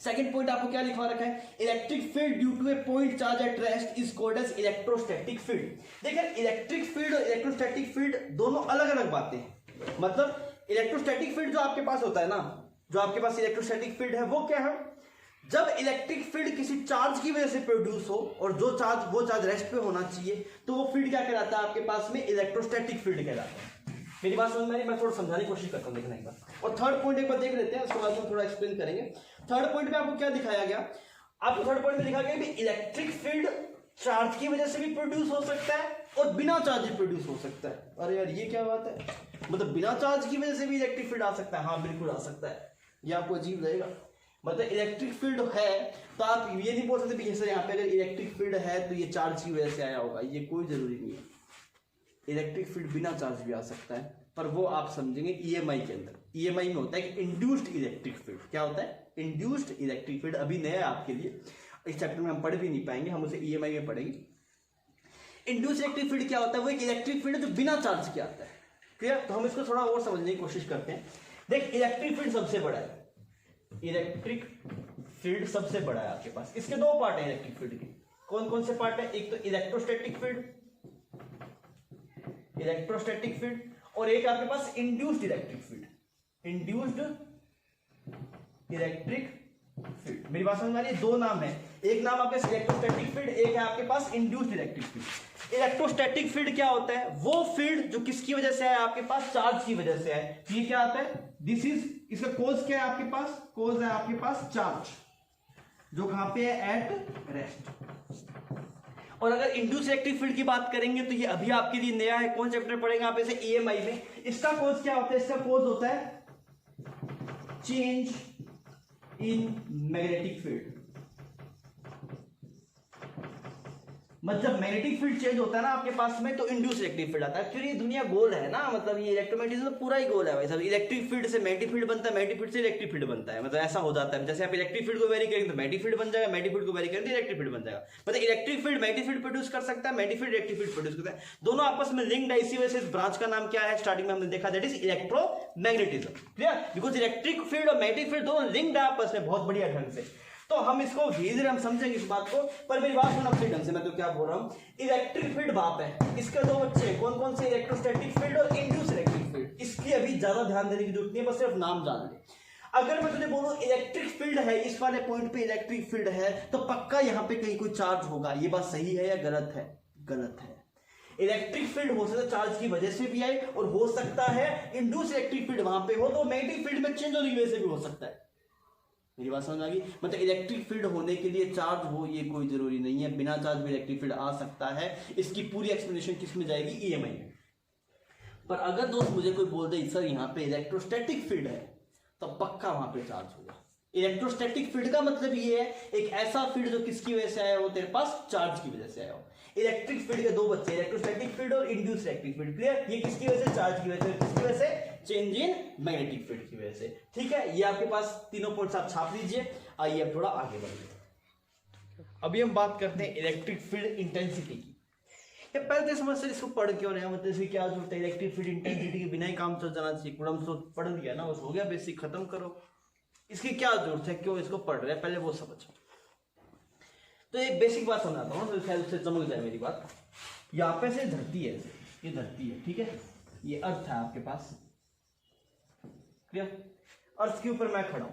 सेकंड पॉइंट आपको क्या लिखवा रखा है, electric field due to a point charge at rest is called as electrostatic field. देखिए इलेक्ट्रिक फील्ड और इलेक्ट्रोस्टैटिक फील्ड दोनों अलग अलग बातें हैं। मतलब इलेक्ट्रोस्टैटिक फील्ड जो आपके पास होता है ना, जो आपके पास इलेक्ट्रोस्टैटिक फील्ड है वो क्या है, जब इलेक्ट्रिक फील्ड किसी चार्ज की वजह से प्रोड्यूस हो और जो चार्ज वो चार्ज रेस्ट पे होना चाहिए, तो वो फील्ड क्या कहलाता है आपके पास में, इलेक्ट्रोस्टैटिक फील्ड कहलाता है। मेरी बात समझ में आ रही है? मैं थोड़ा समझाने की कोशिश करता हूं, देखना एक बार। और थर्ड पॉइंट एक बार देख लेते हैं, उसके बाद हम थोड़ा एक्सप्लेन करेंगे। थर्ड पॉइंट में आपको क्या दिखाया गया, आपको थर्ड पॉइंट में दिखाया गया कि इलेक्ट्रिक फील्ड चार्ज की वजह से भी प्रोड्यूस हो सकता है और बिना चार्ज भी प्रोड्यूस हो सकता है। अरे यार ये क्या बात है, मतलब बिना चार्ज की वजह से भी इलेक्ट्रिक फील्ड आ सकता है? हाँ बिल्कुल आ सकता है। ये आपको अजीब लगेगा, मतलब इलेक्ट्रिक फील्ड है तो आप ये नहीं बोल सकते भी सर यहाँ पे अगर इलेक्ट्रिक फील्ड है तो ये चार्ज की वजह से आया होगा, ये कोई जरूरी नहीं है। इलेक्ट्रिक फील्ड बिना चार्ज भी आ सकता है, पर वो आप समझेंगे ईएमआई के अंदर। ईएमआई में होता है कि इंड्यूस्ड इलेक्ट्रिक फील्ड। क्या होता है? Induced electric field. अभी नया है आपके लिए, इस चैप्टर में हम पढ़ भी नहीं पाएंगे, हम उसे ईएमआई में पढ़ेंगे। इंड्यूस्ड इलेक्ट्रिक फील्ड क्या होता है, वो एक इलेक्ट्रिक फील्ड जो बिना चार्ज के आता है। क्लियर। तो हम इसको थोड़ा और समझने की कोशिश करते हैं। देख इलेक्ट्रिक फील्ड सबसे बड़ा है, इलेक्ट्रिक फील्ड सबसे बड़ा है आपके पास। इसके दो पार्ट है इलेक्ट्रिक फील्ड के। कौन कौन से पार्ट है, एक तो इलेक्ट्रोस्टैटिक फील्ड, इलेक्ट्रोस्टैटिक फील्ड, और एक आपके पास induced electric field, induced electric field. मेरी बात समझ में आ रही है? दो नाम है, एक नाम आपके इलेक्ट्रोस्टैटिक फील्ड, एक है आपके पास induced electric field. Electrostatic field क्या होता है, वो फील्ड जो किसकी वजह से है आपके पास, चार्ज की वजह से है। ये क्या आता है, दिस इज, इसका कोज क्या है आपके पास, कोज है आपके पास चार्ज, जो कहां पे है, एट रेस्ट। और अगर इंड्यूस इलेक्ट्रिक फील्ड की बात करेंगे तो ये अभी आपके लिए नया है, कौन चैप्टर पढ़ेंगे आप इसे, ईएमआई में। इसका कोज क्या होता है, इसका कोज होता है चेंज इन मैग्नेटिक फील्ड। मतलब मैग्नेटिक फील्ड चेंज होता है ना आपके पास में, तो इंड्यूस इलेक्ट्रिक फील्ड आता है। एक्चुअली ये दुनिया गोल है ना, मतलब ये इलेक्ट्रोमैग्नेटिज्म तो पूरा ही गोल है भाई साहब। इलेक्ट्रिक फील्ड से मैग्नेटिक फील्ड बनता है, मैग्नेटिक फील्ड से इलेक्ट्रिक फील्ड बनता है, मतलब ऐसा हो जाता है। जैसे आप इलेक्ट्रिक फील्ड को वेरी करेंगे तो मैग्नेटिक फील्ड बन जाएगा, मैग्नेटिक फील्ड को वेरी करेंगे तो इलेक्ट्रिक फील्ड बन जाएगा। मतलब electric field magnetic field produce कर सकता है, magnetic field electric field produce करता है, दोनों आपस में लिंक्ड है। इसी वजह से इस ब्रांच का नाम क्या है, स्टार्टिंग में हमने देखा, that is electromagnetism. Clear. Because electric field और मैग्नेटिक फील्ड दोनों लिंक्ड है आपस में बहुत बढ़िया ढंग से। तो हम इसको धीरे धीरे हम समझेंगे इस बात को, पर मेरी बात सुनो अपने ढंग से, मैं तो क्या बोल रहा हूं, इलेक्ट्रिक फील्ड बाप है, इसके दो बच्चे हैं, कौन कौन से, इलेक्ट्रोस्टैटिक फील्ड और इंड्यूस इलेक्ट्रिक फील्ड। इसकी अभी ज्यादा ध्यान देने की जरूरत नहीं है, बस सिर्फ नाम जान ले। अगर मैं तुझे बोलूं इलेक्ट्रिक फील्ड है, इस वाले पॉइंट पे इलेक्ट्रिक फील्ड है, तो पक्का यहां पे कहीं कोई चार्ज होगा। ये बात सही है या गलत है? गलत है। इलेक्ट्रिक फील्ड हो सकता है चार्ज की वजह से भी आए, और हो सकता है इंड्यूस इलेक्ट्रिक फील्ड वहां पे हो तो मैग्नेटिक फील्ड में चेंज होने की वजह से भी हो सकता है। मेरी बात समझ आ गई? मतलब इलेक्ट्रिक फील्ड होने के लिए चार्ज हो ये कोई जरूरी नहीं है, बिना चार्ज भी इलेक्ट्रिक फील्ड आ सकता है। इसकी पूरी एक्सप्लेनेशन किस में जाएगी, ईएमआई में। पर अगर दोस्त मुझे कोई बोल दे सर यहाँ पे इलेक्ट्रोस्टैटिक फील्ड है, तो पक्का वहां पे चार्ज होगा। इलेक्ट्रोस्टैटिक फील्ड का मतलब ये है एक ऐसा फील्ड जो किसकी वजह से आया हो, तेरे पास चार्ज की वजह से आया हो। इलेक्ट्रिक फील्ड के दो बच्चे, इलेक्ट्रोस्टैटिक फील्ड और इंड्यूस इलेक्ट्रिक फील्ड। क्लियर। ये किसकी वजह से, चार्ज की वजह से, किसकी वजह से, चेंज इन मैग्नेटिक फील्ड की वजह से। ठीक है, ये आपके पास तीनों पॉइंट्स आप छाप लीजिए। आइए अब थोड़ा आगे बढ़िए। अभी हम बात करते हैं इलेक्ट्रिक फील्ड इंटेंसिटी की। ये पहले तो समझ, इसको पढ़ क्यों रहे हैं, मतलब इसकी क्या जरूरत है, इलेक्ट्रिक फील्ड इंटेंसिटी के बिना ही काम चल जाना चाहिए। कुड़म तो पढ़ लिया ना, बस हो गया, बेसिक खत्म करो। इसकी क्या जरूरत है, क्यों इसको पढ़ रहे हैं, पहले वो समझ। तो एक बेसिक बात समझाता हूँ, तो शायद उससे चमक जाए मेरी बात। यहाँ पे से धरती है, ये धरती है, ठीक है, ये अर्थ है आपके पास। क्लियर। अर्थ के ऊपर मैं खड़ा हूं,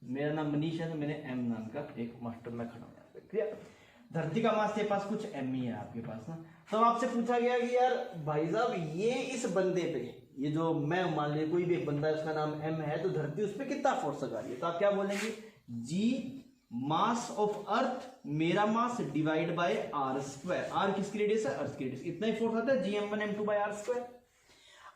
मेरा नाम मनीष है, तो मैंने एम नाम का एक मास्टर में खड़ा हूं यहाँ पे। क्लियर। धरती का मास के पास कुछ एम ही है आपके पास ना। तो आपसे पूछा गया कि यार भाई साहब ये इस बंदे पे, ये जो मैं मान लिया कोई भी एक बंदा है उसका नाम एम है, तो धरती उस पर कितना फोर्स लगा रही है, तो आप क्या बोलेंगे, जी मास ऑफ अर्थ, मेरा mass divide by R square. R किसकी रेडियस है, अर्थ की रेडियस, इतना ही फोर्स आता है, gm1 m2 bye R square.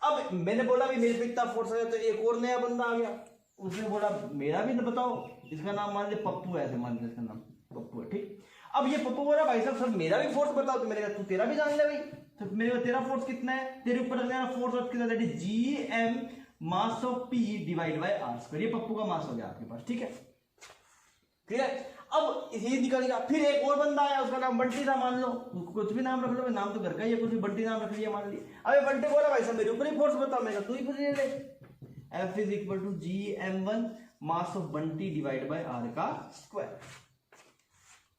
अब मैंने बोला भी मेरे पे इतना फोर्स आया, तो एक और नया बंदा आ गया, उसने बोला मेरा भी ना बताओ, इसका नाम मान लीजिए पप्पू है, ऐसे मान लीजिए इसका नाम पप्पू है, ठीक। अब ये पप्पू बोला भाई साहब सर मेरा भी फोर्स बताओ, तो मैंने कहा तू तेरा भी जान ले भाई, तो मेरे को तेरा फोर्स कितना है, तेरे ऊपर लगना फोर्स ऑफ कितना, that is gm mass of p divide by R square. ये पप्पू का मास हो गया आपके पास, ठीक है। क्लियर। अब ये निकलेगा, फिर एक और बंदा आया, उसका नाम बंटी था मान लो, कुछ भी नाम रख लो, नाम तो घर का ही है, कुछ भी बंटी नाम रख लिया मान लिया। अबे बंटी बोला भाई साहब मेरे ऊपर ही फोर्स बताओ, मैं तू ही ले ले। F is equal to G m1 mass of Bunty divide by r का स्क्वायर।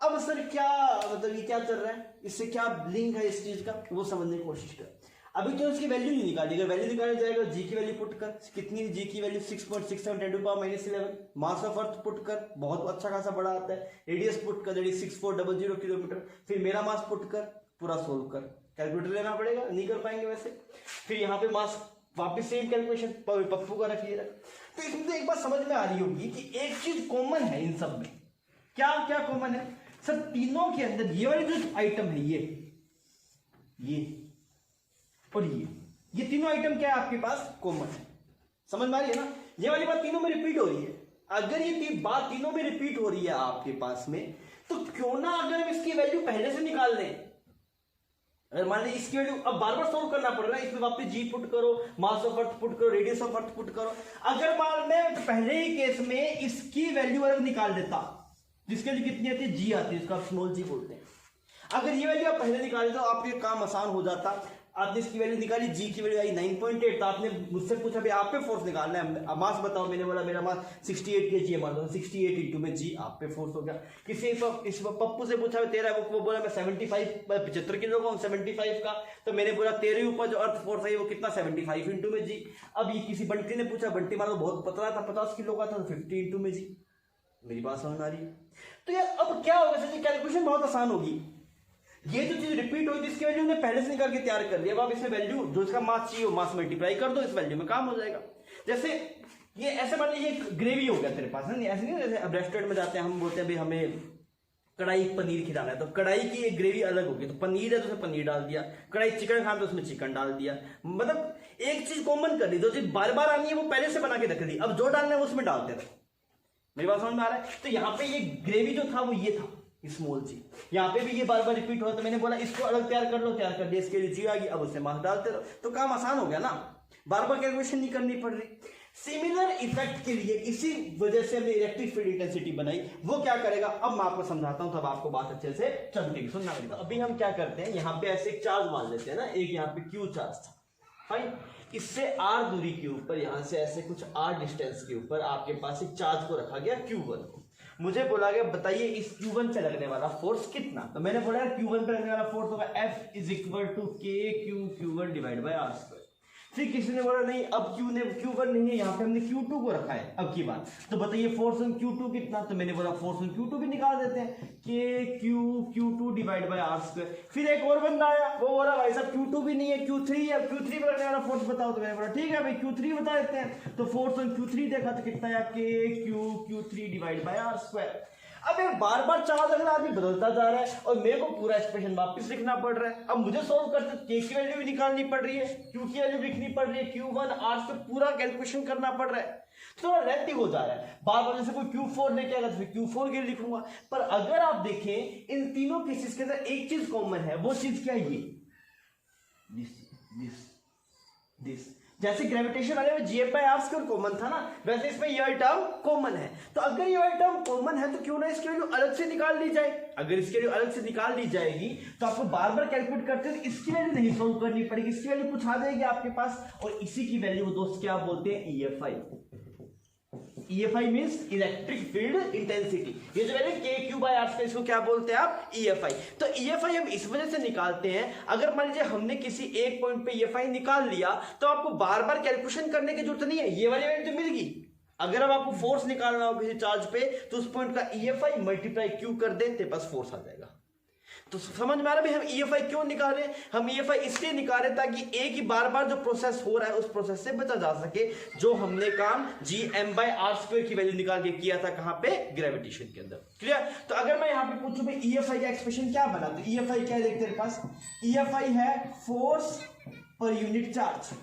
अब सर क्या मतलब ये क्या चल रहा है, इससे क्या लिंक है इस चीज का, वो समझने की कोशिश कर। अभी तो इसकी वैल्यू नहीं निकाली, अगर वैल्यू निकाला जाएगा जी की वैल्यू पुट कर, कितनी जी की value 6.67 10 to power -11, mass of earth put कर, बहुत अच्छा खासा बड़ा आता है, रेडियस पुट कर दैट इज 6400 किलोमीटर, फिर मेरा मास पुट कर, पूरा सोल्व कर, कैलकुलेटर लेना पड़ेगा, नहीं कर पाएंगे वैसे। फिर यहाँ पे मास वापस सेम कैलकुलेशन, पप्पू का रख लिया। तो इसमें तो एक बात समझ में आ रही होगी कि एक चीज कॉमन है इन सब में। क्या क्या कॉमन है सर, तीनों के अंदर ये वाली जो आइटम है ये और ये तीनों आइटम क्या है आपके पास कॉमन है। समझ में आ रही है ना, ये वाली बात तीनों में रिपीट हो रही है। अगर ये बात तीनों में रिपीट हो रही है आपके पास में, तो क्यों ना अगर हम इसकी वैल्यू पहले से निकाल लें। अगर मान लीजिए इसकी वैल्यू अब बार बार सोल्व करना पड़ रहा है, इसमें वापस जी पुट करो, मास ऑफ अर्थ पुट करो, रेडियस ऑफ अर्थ पुट करो। अगर मान मैं पहले ही केस में इसकी वैल्यू अलग निकाल देता, जिसके लिए कितनी आती है जी आती है, इसको आप स्मॉल जी बोलते हैं। अगर ये वैल्यू आप पहले निकाल देते तो आपके काम आसान हो जाता। आपने इसकी वैल्यू निकाली, जी की वैल्यू आई 9.8, तो आपने मुझसे पूछा भाई आप पे फोर्स निकालना है, मास बताओ, मैंने बोला मेरा मास 68 kg है, मान लो 68 इंटू में जी आप पे फोर्स हो गया। किसी इस पप्पू से पूछा तेरा, वो बोला मैं 75 किलो का हूँ 75 का, तो मैंने बोला तेरे ऊपर जो अर्थ फोर्स है वो कितना 75 इंटू में जी। अब ये किसी बंटी ने पूछा, बंटी मान लो बहुत पतला था 50 किलो का था, तो 50 इंटू में जी। मेरी बात समझ आ रही है। तो यार अब क्या होगा सर, कैलकुलेशन बहुत आसान होगी। ये जो चीज रिपीट हुई थी इसकी वैल्यू हमने पहले से निकाल के तैयार कर लिया। अब आप इसमें वैल्यू जो इसका मास चाहिए वो मास मल्टीप्लाई कर दो, इस वैल्यू में काम हो जाएगा। जैसे ये ऐसे मान लीजिए ग्रेवी हो गया तेरे पास ना, ऐसे नहीं जैसे अब रेस्टोरेंट में जाते हैं हम बोलते हैं भाई हमें कढ़ाई पनीर खिलाना है, तो कढ़ाई की एक ग्रेवी अलग होगी, तो पनीर है तो उसमें पनीर डाल दिया, कढ़ाई चिकन खाना तो उसमें चिकन डाल दिया। मतलब एक चीज कॉमन कर दी, जो चीज बार बार आनी है वो पहले से बना के रख दी, अब जो डालना है वो उसमें डालते रहे। मेरी बात समझ में आ रहा है। तो यहाँ पे ये ग्रेवी जो था वो ये था स्मॉल जी, यहाँ पे भी ये बार बार रिपीट हो, तो मैंने बोला इसको अलग तैयार कर लो, तैयार कर दिया, इसके लिए जी आ गई, अब उससे मास डालते रहो, तो काम आसान हो गया ना, बार बार कैलकुलेशन नहीं करनी पड़ रही। सिमिलर इफेक्ट के लिए इसी वजह से हमने इलेक्ट्रिक फील्ड इंटेंसिटी बनाई। वो क्या करेगा अब मैं आपको समझाता हूं, तब आपको बात अच्छे से चलती सुनना पड़ेगा। अभी हम क्या करते हैं, यहाँ पे ऐसे एक चार्ज मान लेते हैं ना, एक यहाँ पे क्यू चार्ज था, फाइन, इससे आर दूरी के ऊपर, यहां से ऐसे कुछ आर डिस्टेंस के ऊपर आपके पास एक चार्ज को रखा गया Q1 को। मुझे बोला गया बताइए इस Q1 पे लगने वाला फोर्स कितना, तो मैंने बोला Q1 पे लगने वाला फोर्स होगा F is equal to Q1 divide by R square. फिर किसी ने बोला नहीं अब Q1 नहीं है, यहाँ पे हमने Q2 को रखा है अब की बात, तो बताइए फोर्स ऑन Q2 कितना, तो मैंने बोला फोर्स ऑन Q2 भी निकाल देते हैं, Q2 divide by R square. फिर एक और बंदा आया, वो बोला भाई साहब Q2 भी नहीं है, Q3 है, Q3 पे लगने वाला फोर्स बताओ, तो मैंने बोला ठीक है भाई Q3 बता देते हैं। तो फोर्स ऑन Q3 देखा तो कितना आया, Q3 divide by R square. अब ये बार बार चार्ज अगर आदमी बदलता जा रहा है और मेरे को पूरा एक्सप्रेशन वापस लिखना पड़ रहा है। अब मुझे सोल्व करते के की वैल्यू भी निकालनी पड़ रही है, क्यू की वैल्यू लिखनी पड़ रही है, Q1 आर पे पूरा कैलकुलेशन करना पड़ रहा है, थोड़ा लेंथी हो जा रहा है। बार बार जैसे कोई Q4 लेके आएगा तो फिर Q4 के लिए लिखूंगा। पर अगर आप देखें इन तीनों केसेस के अंदर एक चीज कॉमन है, वो चीज क्या है, ये दिस। जैसे ग्रेविटेशन वाले में GF by R square common था ना, वैसे इसमें ये टर्म कॉमन है। तो अगर ये टर्म कॉमन है तो क्यों ना इसकी वैल्यू अलग से निकाल ली जाए। अगर इसकी वैल्यू अलग से निकाल ली जाएगी तो आपको बार बार कैलकुलेट करते हैं, इसकी वैल्यू नहीं सोल्व करनी पड़ेगी, इसकी वैल्यू कुछ आ जाएगी आपके पास, और इसी की वैल्यू दोस्त क्या बोलते हैं, EFI। EFI means electric field intensity. ये जो value KQ by R square, इसको क्या बोलते हैं आप, EFI। तो EFI हम इस वजह से निकालते हैं, अगर मान लीजिए हमने किसी एक पॉइंट पे EFI निकाल लिया तो आपको बार बार कैलकुलेशन करने की जरूरत नहीं है, ये वाली वैल्यू तो मिल गई। अगर अब आपको फोर्स निकालना हो किसी चार्ज पे तो उस पॉइंट का EFI मल्टीप्लाई Q कर दें, तेरे पास फोर्स आ जाएगा। तो समझ में आ रहा है हम EFI क्यों निकाल रहे हैं, हम EFI इसलिए निकाल रहे ताकि एक ही बार बार जो प्रोसेस हो रहा है उस प्रोसेस से बचा जा सके, जो हमने काम Gm/r² की वैल्यू निकाल के किया था, कहां पे, ग्रेविटेशन के अंदर। क्लियर। तो अगर मैं यहां पे पूछूं भाई EFI का एक्सप्रेशन क्या बना, तो EFI क्या है देखते तेरे पास, EFI है फोर्स पर यूनिट चार्ज,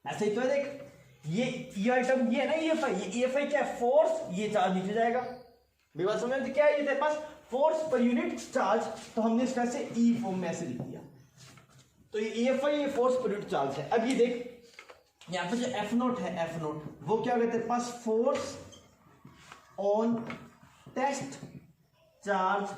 ऐसे ही तो है देख, ये आइटम ये है ना EFI, ये EFI क्या है, फोर्स, ये चार्ज नीचे जाएगा। मेरी बात समझ में, क्या है ये तेरे पास, फोर्स पर यूनिट चार्ज, तो हमने इसका ऐसे E फॉर्म में ऐसे लिख दिया। तो ये EFI ये फोर्स पर यूनिट चार्ज है। अब ये देख यहां पे जो F0 है, F0 वो क्या होगा तेरे पास, force on test charge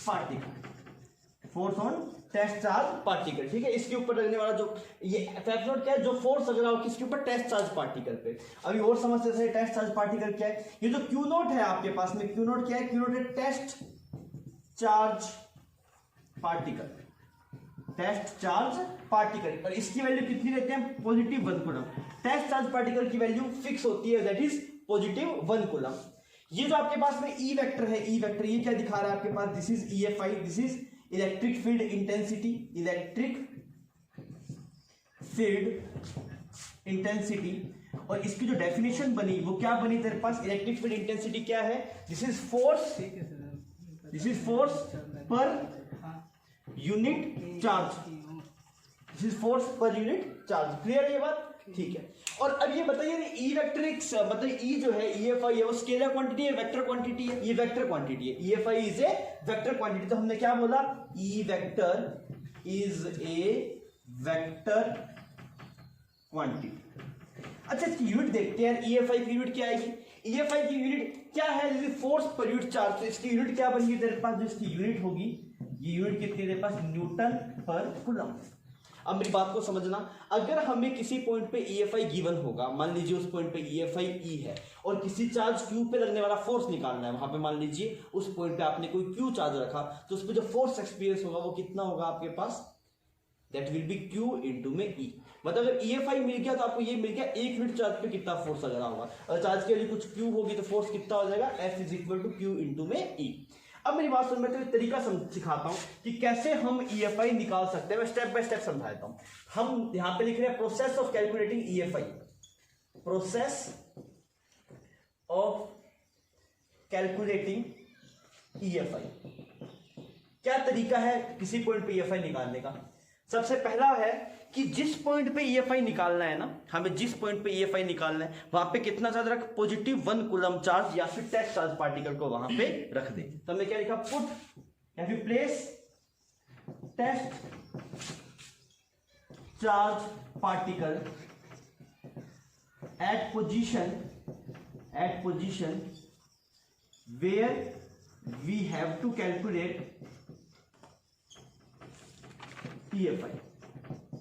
particle, force on test charge particle, ठीक है। इसके ऊपर लगने वाला जो ये एफ नॉट क्या है, जो फोर्स लग रहा हो किसके ऊपर, टेस्ट चार्ज पार्टिकल पे। अभी और समझते हैं टेस्ट चार्ज पार्टिकल क्या है। ये जो क्यू नॉट है आपके पास में, क्यू नॉट क्या है, क्यू नॉट है test charge particle, test charge particle, और इसकी वैल्यू कितनी रहती है, positive 1 coulomb. Test charge particle की वैल्यू फिक्स होती है, दैट इज पॉजिटिव 1 कूलम। ये जो आपके पास में ई वेक्टर है, ई वेक्टर ये क्या दिखा रहा है आपके पास, this is EFI, this is electric field intensity, electric field intensity. और इसकी जो डेफिनेशन बनी वो क्या बनी तेरे पास, इलेक्ट्रिक फील्ड इंटेंसिटी क्या है, this is force, this is force per unit charge, this is force per unit charge. Clear है ये बात, ठीक है। और अब ये बताइए ई वेक्टर मतलब ई जो है EFI है वो स्केलर क्वांटिटी है, वेक्टर क्वांटिटी है, ये वेक्टर क्वांटिटी है, EFI is a vector quantity. तो हमने क्या बोला, E vector is a vector quantity. अच्छा इसकी यूनिट देखते हैं, EFI की यूनिट क्या आएगी, EFI की यूनिट क्या है, जैसे फोर्स पर यूनिट चार्ज। तो इसकी यूनिट क्या बनेगी तेरे पास, जो इसकी यूनिट होगी, ये यूनिट कितनी तेरे पास, न्यूटन पर कूलम। अब मेरी बात को समझना, अगर हमें किसी पॉइंट पे EFI गिवन होगा, मान लीजिए उस पॉइंट पे EFI E है और किसी चार्ज Q पे लगने वाला फोर्स निकालना है, वहां पे मान लीजिए उस पॉइंट पे आपने कोई Q चार्ज रखा, तो उस पर जो फोर्स एक्सपीरियंस होगा वो कितना होगा आपके पास, that will be Q into में E। मतलब अगर EFI मिल गया तो आपको ये मिल गया 1 यूनिट चार्ज पे कितना फोर्स लग रहा होगा, अगर चार्ज के लिए कुछ Q होगी तो फोर्स कितना हो जाएगा, F is equal to Q into में E। अब मेरी बात सुन, मैं तो तरीका सिखाता हूं कि कैसे हम EFI निकाल सकते हैं, मैं स्टेप बाय स्टेप समझाता हूं। हम यहां पे लिख रहे हैं process of calculating EFI, process of calculating EFI। क्या तरीका है किसी पॉइंट पे EFI निकालने का। सबसे पहला है कि जिस पॉइंट पे EFI निकालना है ना, हमें जिस पॉइंट पे EFI निकालना है वहां पे कितना चार्ज रख, पॉजिटिव 1 कूलम चार्ज या फिर टेस्ट चार्ज पार्टिकल को वहां पे रख दे। तो हमने क्या लिखा, पुट या फिर place test charge particle at position where we have to calculate EFI,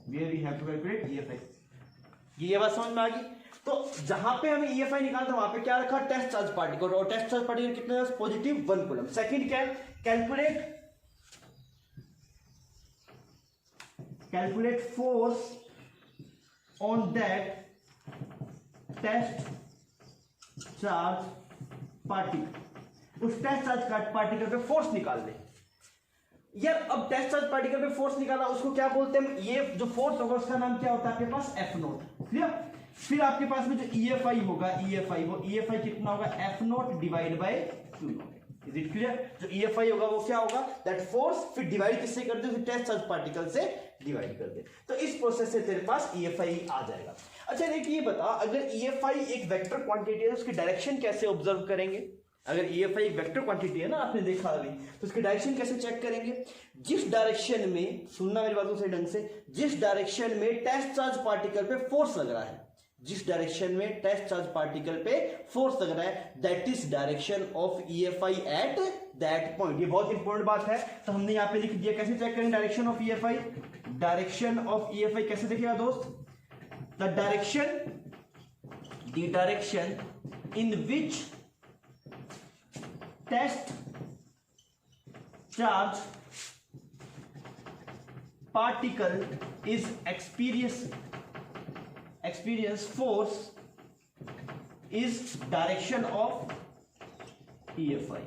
where we have to calculate EFI। ये बात समझ में आ गई। तो जहां पे हमें EFI निकालना वहां पे क्या रखा, टेस्ट चार्ज पार्टिकल, और टेस्ट चार्ज पार्टिकल कितने, पॉजिटिव 1 कूलम। सेकंड क्या है, calculate force on that test charge particle. उस टेस्ट चार्ज पार्टिकल पे फोर्स निकाल ले यार। अब टेस्ट चार्ज पार्टिकल पे फोर्स निकाला, उसको क्या बोलते हैं, ये जो फोर्स होगा उसका नाम क्या होता है आपके पास, F नॉट। क्लियर। फिर आपके पास में जो EFI होगा, EFI वो EFI कितना होगा, F not divide by Q not. Is it clear. जो EFI होगा वो क्या होगा, दैट फोर्स, फिर डिवाइड किससे कर दे, टेस्ट चार्ज पार्टिकल से डिवाइड कर दे। तो इस प्रोसेस से तेरे पास EFI आ जाएगा। अच्छा देखिए ये बता, अगर EFI एक वेक्टर क्वांटिटी है उसकी डायरेक्शन कैसे ऑब्जर्व करेंगे। अगर EFI एक वेक्टर क्वांटिटी है ना, आपने देखा अभी, तो उसकी डायरेक्शन कैसे चेक करेंगे, जिस डायरेक्शन में, सुनना मेरी बातों से ढंग से, जिस डायरेक्शन में टेस्ट चार्ज पार्टिकल पे फोर्स लग रहा है, जिस डायरेक्शन में टेस्ट चार्ज पार्टिकल पे फोर्स लग रहा है, that is direction of EFI at that point. ये बहुत इंपॉर्टेंट बात है, तो हमने यहां पे लिख दिया। कैसे चेक करेंगे direction of EFI, direction of EFI कैसे देखिएगा दोस्त, the direction in which test charge particle is experience force is direction of EFI।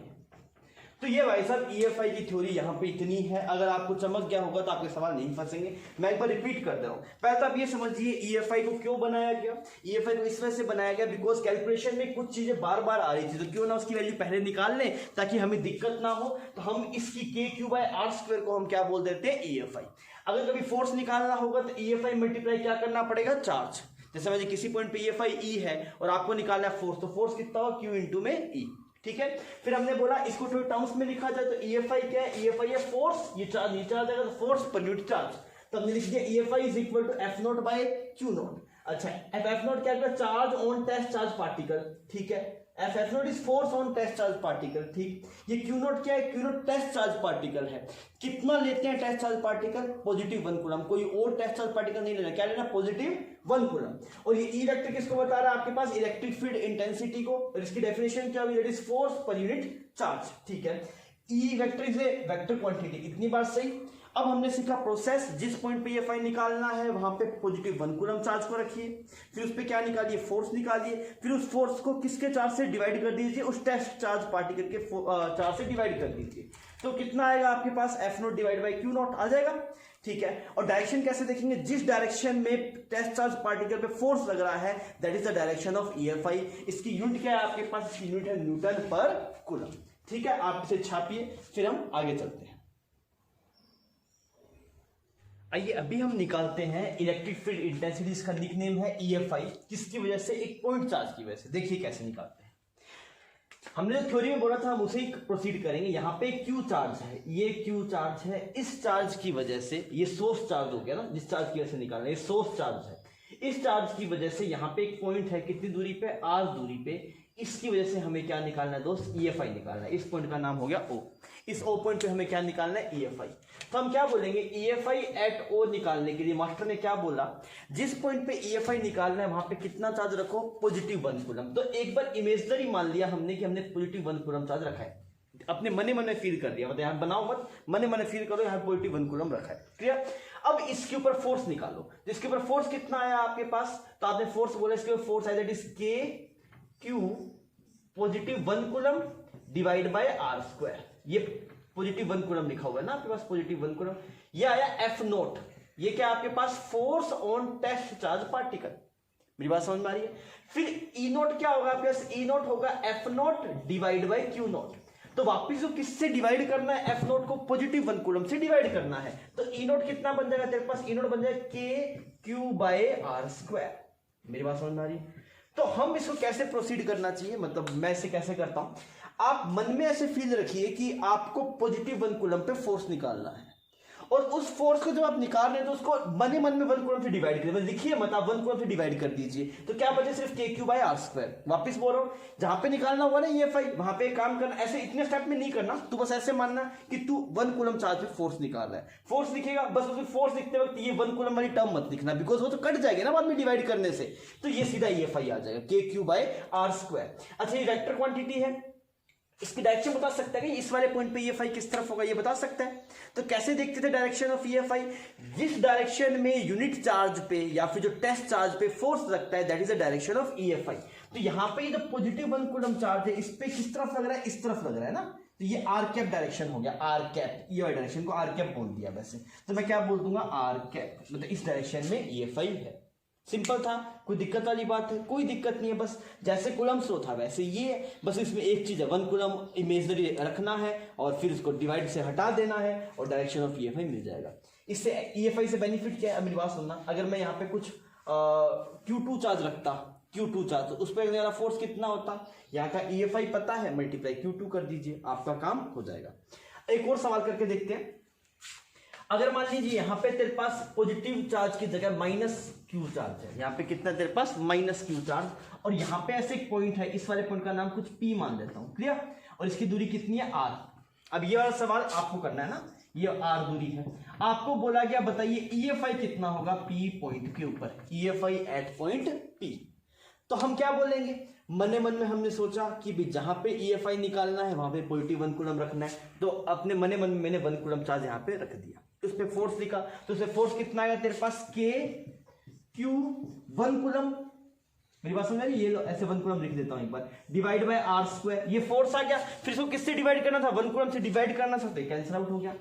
तो ये भाई साहब EFI की थ्योरी यहाँ पे इतनी है। अगर आपको चमक गया होगा तो आपके सवाल नहीं फंसेंगे। मैं एक बार रिपीट कर दे रहा हूँ। पहले तो आप ये समझिए EFI को क्यों बनाया गया। EFI को इस वजह से बनाया गया बिकॉज कैलकुलेशन में कुछ चीजें बार बार आ रही थी, तो क्यों ना उसकी वैल्यू पहले निकाल लें ताकि हमें दिक्कत ना हो। तो हम इसकी KQ/R² को हम क्या बोल देते हैं, EFI। अगर कभी फोर्स निकालना होगा तो EFI मल्टीप्लाई क्या करना पड़ेगा, चार्ज। जैसे मुझे किसी पॉइंट पे EFI E है और आपको निकालना है फोर्स, तो फोर्स कितना होगा, Q इंटू में E। ठीक है। फिर हमने बोला इसको थोड़े टर्म्स में लिखा जाए तो EFI क्या है, EFI है फोर्स, ये चार्ज नीचे आ जाएगा तो फोर्स पर यूनिट चार्ज। तो हमने लिख दिया EFI is equal to F naught by Q naught. अच्छा F नॉट क्या है, charge on test charge particle. ठीक है, F naught is force on test charge particle, ठीक। ये क्यू नॉट क्या है, Q naught test charge particle है। कितना लेते हैं test charge particle, positive 1 coulomb, कोई और टेस्ट चार्ज पार्टिकल नहीं लेना, क्या लेना, पॉजिटिव 1 कूलम। और ये ई वेक्टर किसको बता रहा है आपके पास, इलेक्ट्रिक फील्ड इंटेंसिटी को, और इसकी डेफिनेशन क्या हुई, that is force per unit charge, ठीक है। E vector is a vector quantity, इतनी बार सही। अब हमने सीखा प्रोसेस, जिस पॉइंट पे ये फाई निकालना है वहां पे पॉजिटिव 1 कूलम चार्ज को रखिए, फिर उस पे क्या निकालिए, फोर्स निकालिए, फिर उस फोर्स को किसके चार्ज से डिवाइड कर दीजिए, उस टेस्ट चार्ज पार्टिकल के चार्ज से डिवाइड कर दीजिए। तो कितना आएगा आपके पास, F naught divide by Q naught आ जाएगा, ठीक है। और डायरेक्शन कैसे देखेंगे, जिस डायरेक्शन में टेस्ट चार्ज पार्टिकल पे फोर्स लग रहा है that is the direction of EFI। इसकी यूनिट क्या है आपके पास, इसकी यूनिट है न्यूटन पर कूलम, ठीक है। आप इसे छापिए, फिर हम आगे चलते हैं। आइए अभी हम निकालते हैं इलेक्ट्रिक फील्ड इंटेंसिटी, इसका निकनेम है EFI, किसकी वजह से, एक पॉइंट चार्ज की वजह से। देखिए कैसे निकालते हैं, हमने जो थ्योरी में बोला था हम उसे ही प्रोसीड करेंगे। यहाँ पे क्यू चार्ज है, ये क्यू चार्ज है, इस चार्ज की वजह से ये सोर्स चार्ज हो गया ना, जिस चार्ज की वजह से निकालना है, ये सोर्स चार्ज है। इस चार्ज की वजह से यहाँ पे एक पॉइंट है, कितनी दूरी पे, r दूरी पे, इसकी वजह से हमें क्या निकालना है दोस्त, EFI निकालना है। इस पॉइंट का नाम हो गया O, इस O पॉइंट पे हमें क्या निकालना है, EFI। तो हम क्या बोलेंगे, EFI एट O निकालने के लिए मास्टर ने क्या बोला, जिस पॉइंट पे EFI निकालना है वहां पे कितना चार्ज रखो, पॉजिटिव 1 कूलम। तो एक बार इमेजिनरी मान लिया हमने कि हमने पॉजिटिव 1 कूलम चार्ज रखा है, अपने मने मन में फील कर दिया, मतलब यहाँ बनाओ मत, मने मन फील करो, यहाँ पॉजिटिव 1 कूलम रखा है, क्लियर। अब इसके ऊपर फोर्स निकालो, इसके ऊपर फोर्स कितना आया आपके पास, तो आपने फोर्स बोला, इसके ऊपर फोर्स आया that is K Q positive 1 coulomb divide by R square. ये पॉजिटिव 1 कूलम लिखा हुआ है ना आपके पास, पॉजिटिव 1 कूलम। ये आया F नोट, ये क्या आपके पास, force on test charge particle. मेरी बात समझ में आ रही है। फिर E नोट क्या होगा आपके पास, E नोट होगा F note divide by Q note. तो वापिस किससे डिवाइड करना है, F नोट को पॉजिटिव 1 कूलम से डिवाइड करना है। तो E नोट कितना बन जाएगा तेरे पास, E नोट बन जाएगा K Q by R square. मेरी बात समझ में आ रही है। तो हम इसको कैसे प्रोसीड करना चाहिए, मतलब मैं इसे कैसे करता हूं, आप मन में ऐसे फील रखिए कि आपको पॉजिटिव 1 कूलम पे फोर्स निकालना है, और उस फोर्स को जब आप निकाल रहे हैं तो उसको मन में 1 कूलम से डिवाइड करिए, लिखिए मत, आप 1 कूलम से डिवाइड कर दीजिए। तो क्या बचे, सिर्फ KQ बाय R स्क्वायर। वापिस बोल रहा हूं, जहां पे निकालना होगा ना EFI, वहां पे काम करना, ऐसे इतने स्टेप में नहीं करना, तू बस ऐसे मानना कि तू 1 कूलम चार्ज पे फोर्स निकाल रहा है। फोर्स लिखेगा, बस उसमें फोर्स लिखते वक्त ये 1 कूलम वाली टर्म मत लिखना, बिकॉज वो तो कट जाएगी ना बाद में डिवाइड करने से। तो ये सीधा EFI आ जाएगा, KQ बाय R स्क्वायर। अच्छा, ये वेक्टर क्वांटिटी है, इसकी डायरेक्शन बता सकता है कि इस वाले पॉइंट पे EFI किस तरफ होगा, ये बता सकता है। तो कैसे देखते थे डायरेक्शन ऑफ EFI, जिस डायरेक्शन में यूनिट चार्ज पे या फिर जो टेस्ट चार्ज पे फोर्स लगता है that is the direction of EFI। तो यहाँ पे ये जो पॉजिटिव 1 कूलम चार्ज है, इस पे किस तरफ लग रहा है, इस तरफ लग रहा है ना, तो ये R कैप डायरेक्शन हो गया, R कैप, ये वाली डायरेक्शन को R कैप बोल दिया वैसे। तो मैं क्या बोल दूंगा, R कैप, मतलब इस डायरेक्शन में EFI है। सिंपल था, कोई दिक्कत वाली बात है, कोई दिक्कत नहीं है, बस जैसे कूलम स्लो था वैसे ये, बस इसमें एक चीज है, 1 कूलम इमेजिनरी रखना है और फिर उसको डिवाइड से हटा देना है और डायरेक्शन ऑफ EFI मिल जाएगा। इससे EFI से बेनिफिट क्या है, अब मेरी बात सुनना, अगर मैं यहाँ पे कुछ Q2 चार्ज रखता, Q2 चार्ज, तो उस पर मेरा फोर्स कितना होता, यहाँ का EFI पता है, मल्टीप्लाई Q2 कर दीजिए, आपका काम हो जाएगा। एक और सवाल करके देखते हैं। अगर मान लीजिए यहाँ पे तेरे पास पॉजिटिव चार्ज की जगह -Q चार्ज है, यहाँ पे कितना तेरे पास -Q चार्ज, और यहाँ पे ऐसे एक पॉइंट है, इस वाले पॉइंट का नाम कुछ P मान देता हूँ, क्लियर। और इसकी दूरी कितनी है, R। अब ये वाला सवाल आपको करना है ना, ये R दूरी है, आपको बोला गया बताइए EFI कितना होगा P पॉइंट के ऊपर, EFI एट पॉइंट P। तो हम क्या बोलेंगे, मन में हमने सोचा कि भी जहां पे EFI निकालना है वहां पे पॉजिटिव 1 कूलम रखना है, तो अपने मन में मैंने 1 कूलम चार्ज यहाँ पे रख दिया, उस पे फोर्स लिखा, तो उसमें फोर्स कितना आएगा तेरे पास, K Q 1 कूलम। मेरी बात समझ आ रही है, ये लो ऐसे 1 कूलम लिख देता हूं एक बार, डिवाइड बाय R स्क्वायर। ये फोर्स आ गया, फिर इसको किससे डिवाइड करना था, 1 कूलम से डिवाइड करना था, तो कैंसिल आउट हो गया,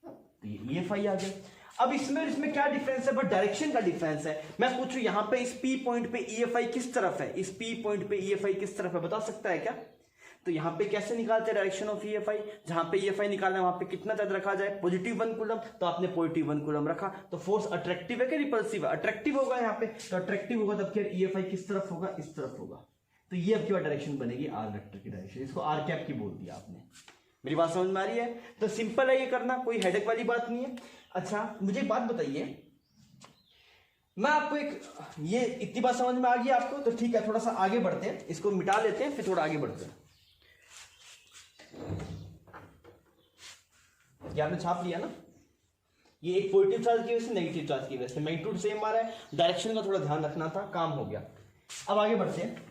तो ये EFI आ गया। अब इसमें क्या डिफरेंस है, बट डायरेक्शन का डिफरेंस है। मैं पूछूं यहाँ पे इस P पॉइंट पे EFI किस तरफ है, इस P पॉइंट पे EFI किस तरफ है, बता सकता है क्या। तो यहाँ पे कैसे निकालते हैं डायरेक्शन ऑफ EFI, जहां पे EFI निकालना है वहां पे कितना चार्ज रखा जाए, पॉजिटिव 1 कूलम, तो आपने पॉजिटिव 1 कूलम रखा, तो फोर्स अट्रैक्टिव है कि रिपल्सिव है, अट्रैक्टिव होगा यहाँ पे, तो अट्रैक्टिव होगा तब फिर EFI किस तरफ होगा, इस तरफ होगा। तो ये अब क्या डायरेक्शन बनेगी, R वेक्टर की डायरेक्शन, इसको R कैप की बोल दिया आपने। मेरी बात समझ में आ रही है, तो सिंपल है ये करना, कोई हेडेक वाली बात नहीं है। अच्छा मुझे एक बात बताइए, मैं आपको एक, ये इतनी बात समझ में आ गई आपको, तो ठीक है थोड़ा सा आगे बढ़ते हैं, इसको मिटा लेते हैं फिर थोड़ा आगे बढ़ते हैं। ये आपने छाप लिया ना, ये एक पॉजिटिव चार्ज की वजह से नेगेटिव चार्ज की वजह से मैग्नीट्यूड सेम आ रहा है, डायरेक्शन का थोड़ा ध्यान रखना था, काम हो गया। अब आगे बढ़ते हैं।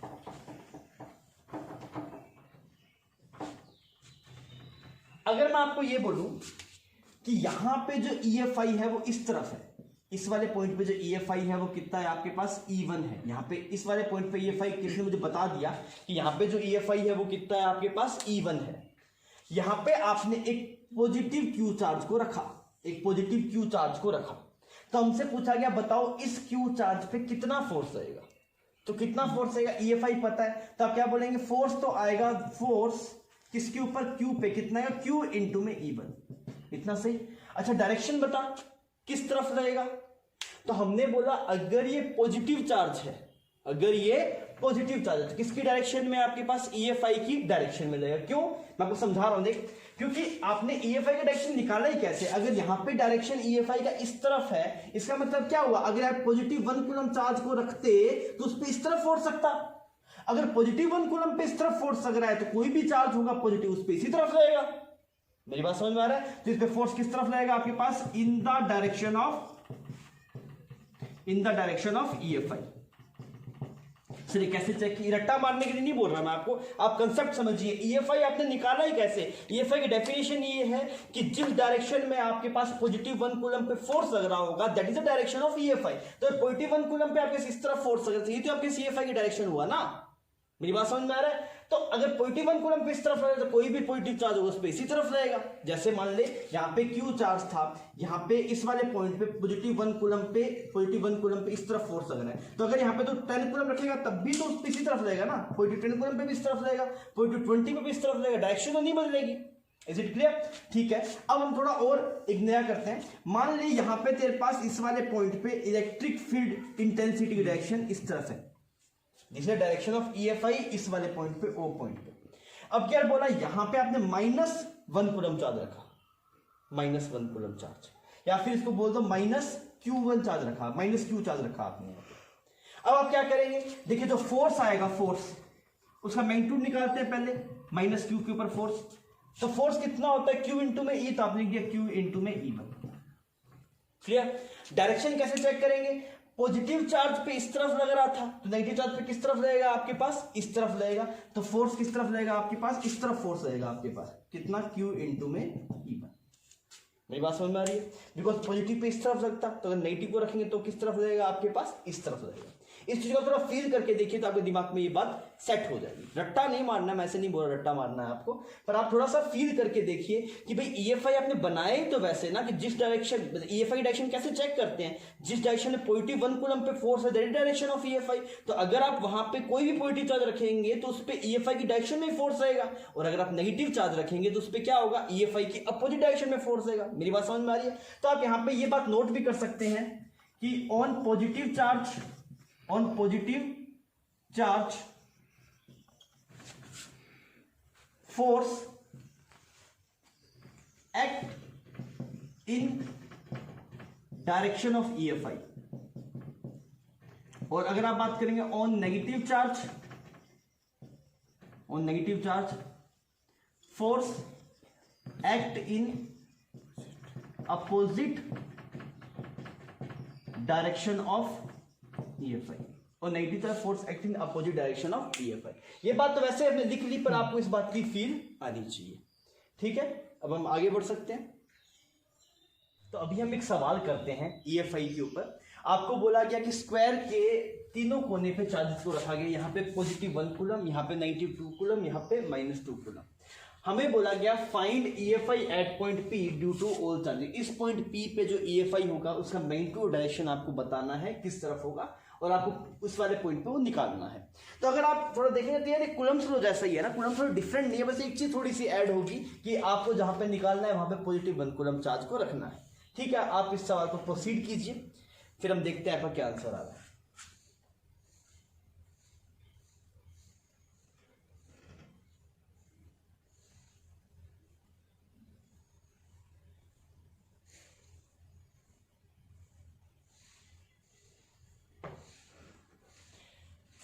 अगर मैं आपको ये बोलूं कि यहां पे जो EFI है वो इस तरफ है, इस वाले पॉइंट पे जो EFI है वो कितना है आपके पास, E1 है। यहाँ पे इस वाले पॉइंट पे EFI किसने मुझे बता दिया कि यहाँ पे जो EFI है वो कितना है आपके पास, E1 है। यहाँ पे आपने एक पॉजिटिव Q चार्ज को रखा, एक पॉजिटिव Q चार्ज को रखा, तो हमसे पूछा गया बताओ इस Q चार्ज पे कितना फोर्स आएगा। तो कितना फोर्स आएगा, EFI पता है, तो आप क्या बोलेंगे, फोर्स तो आएगा, फोर्स किसके ऊपर, Q पे, कितना आएगा, Q इंटू में E1, इतना सही। अच्छा डायरेक्शन बता किस तरफ रहेगा, तो हमने बोला अगर ये पॉजिटिव चार्ज है, अगर ये पॉजिटिव चार्ज है तो किसकी डायरेक्शन में आपके पास, EFI की डायरेक्शन में रहेगा। क्यों, मैं आपको समझा रहा हूं, देख, क्योंकि आपने EFI का डायरेक्शन निकाला ही कैसे, अगर यहां पे डायरेक्शन EFI का इस तरफ है, इसका मतलब क्या हुआ, अगर आप पॉजिटिव 1 कूलम चार्ज को रखते तो उस पर इस तरफ फोर्स सकता, अगर पॉजिटिव 1 कूलम पे इस तरफ फोर्स लग रहा है तो कोई भी चार्ज होगा पॉजिटिव उस पे इसी तरफ रहेगा। मेरी बात समझ में आ रहा है, तो इस पे फोर्स किस तरफ लगेगा आपके पास, in the direction of EFI। चलिए कैसे चेक की, रट्टा मारने के लिए नहीं बोल रहा मैं आपको, आप कंसेप्ट समझिए। EFI आपने निकाला ही कैसे, EFI की डेफिनेशन ये है कि जिस डायरेक्शन में आपके पास पॉजिटिव 1 कूलम पे फोर्स लग रहा होगा that is the direction of EFI। तो पॉजिटिव 1 कूलम पे आपके इस तरफ फोर्स लग रहा है, तो आपके EFI की डायरेक्शन हुआ ना। मेरी बात समझ में आ रहा है, तो अगर पॉजिटिव 1 कूलम पे इस तरफ रहेगा तो कोई भी पॉजिटिव चार्ज होगा उस पे इसी तरफ रहेगा। जैसे मान ले यहाँ पे Q चार्ज था, यहाँ पे इस वाले पॉइंट पे पॉजिटिव 1 कूलम पे इस तरफ फोर्स लग रहा है, तो अगर यहाँ पे तो 10 कूलम रखेगा तब भी तो उस पे इसी तरफ रहेगा ना, पॉजिटिव 10 कूलम पे भी इस तरफ रहेगा, पॉजिटिव 20 पे भी इस तरफ रहेगा, डायरेक्शन तो नहीं बदलेगी। इज इट क्लियर, ठीक है। अब हम थोड़ा और एक नया करते हैं, मान ले यहाँ पे तेरे पास इस वाले पॉइंट पे इलेक्ट्रिक फील्ड इंटेंसिटी की डायरेक्शन इस तरफ है, this is direction of EFI इस वाले पॉइंट पे, O पॉइंट पे। अब क्या बोला, यहां पे आपने -1 कूलम चार्ज रखा, -1 कूलम चार्ज, या फिर इसको बोल दो -Q1 चार्ज रखा, -Q चार्ज रखा आपने यहाँ पे। अब आप क्या करेंगे, देखिए जो फोर्स आएगा, फोर्स उसका मैग्नीट्यूड निकालते हैं पहले, -Q के ऊपर फोर्स, तो फोर्स कितना होता है, Q इंटू में E, तो आपने किया Q इंटू में E1। क्लियर, डायरेक्शन कैसे चेक करेंगे, पॉजिटिव चार्ज पे इस तरफ लग रहा था तो नेगेटिव चार्ज पे किस तरफ रहेगा आपके पास, इस तरफ रहेगा, तो फोर्स किस तरफ रहेगा आपके पास, इस तरफ फोर्स रहेगा आपके पास, कितना, Q इंटू में E1। मेरी बात समझ में आ रही है, बिकॉज पॉजिटिव पे इस तरफ लगता, तो अगर नेगेटिव को रखेंगे तो किस तरफ रहेगा आपके पास, इस तरफ रहेगा। इस चीज को थोड़ा फील करके देखिए तो आपके दिमाग में ये बात सेट हो जाएगी। रट्टा नहीं मारना, मैं ऐसे नहीं बोल रहा रट्टा मारना है आपको, पर आप थोड़ा सा फील करके देखिए कि भाई EFI आपने बनाया ही तो वैसे ना कि जिस डायरेक्शन, EFI डायरेक्शन कैसे चेक करते हैं, जिस डायरेक्शन में पॉजिटिव 1 कूलम पे फोर्स है that is direction of EFI। तो अगर आप वहां पे कोई भी पॉजिटिव चार्ज रखेंगे तो उस पर EFI की डायरेक्शन में फोर्स रहेगा, और अगर आप नेगेटिव चार्ज रखेंगे तो उस पर क्या होगा, EFI की अपोजिट डायरेक्शन में फोर्स रहेगा। मेरी बात समझ में आ रही है, तो आप यहाँ पे ये बात नोट भी कर सकते हैं कि on positive charge force act in direction of EFI, और अगर आप बात करेंगे on negative charge force act in opposite direction of EFI, और negative charge force act in opposite direction of EFI। ये बात तो वैसे हमने लिख ली पर आपको इस बात की फील आनी चाहिए, ठीक है। अब हम आगे बढ़ सकते हैं, तो अभी हम एक सवाल करते हैं EFI के ऊपर। आपको बोला गया कि स्क्वायर के तीनों कोने पे चार्जेस को रखा गया, यहाँ पे पॉजिटिव 1 कूलम, यहाँ पे -2 कूलम, यहाँ पे -2 कूलम। हमें बोला गया find EFI at point P due to all charges. इस पॉइंट P पे जो EFI होगा उसका मैग्नीट्यूड डायरेक्शन आपको बताना है किस तरफ होगा, और आपको उस वाले पॉइंट पे वो निकालना है। तो अगर आप थोड़ा देखेंगे तो यार कूलम्स लॉ जैसा ही है ना, कूलम्स लॉ डिफरेंट नहीं है, बस एक चीज थोड़ी सी ऐड होगी कि आपको जहां पे निकालना है वहां पे पॉजिटिव 1 कूलम चार्ज को रखना है। ठीक है, आप इस सवाल को प्रोसीड कीजिए, फिर हम देखते हैं आपका क्या आंसर आ रहा है।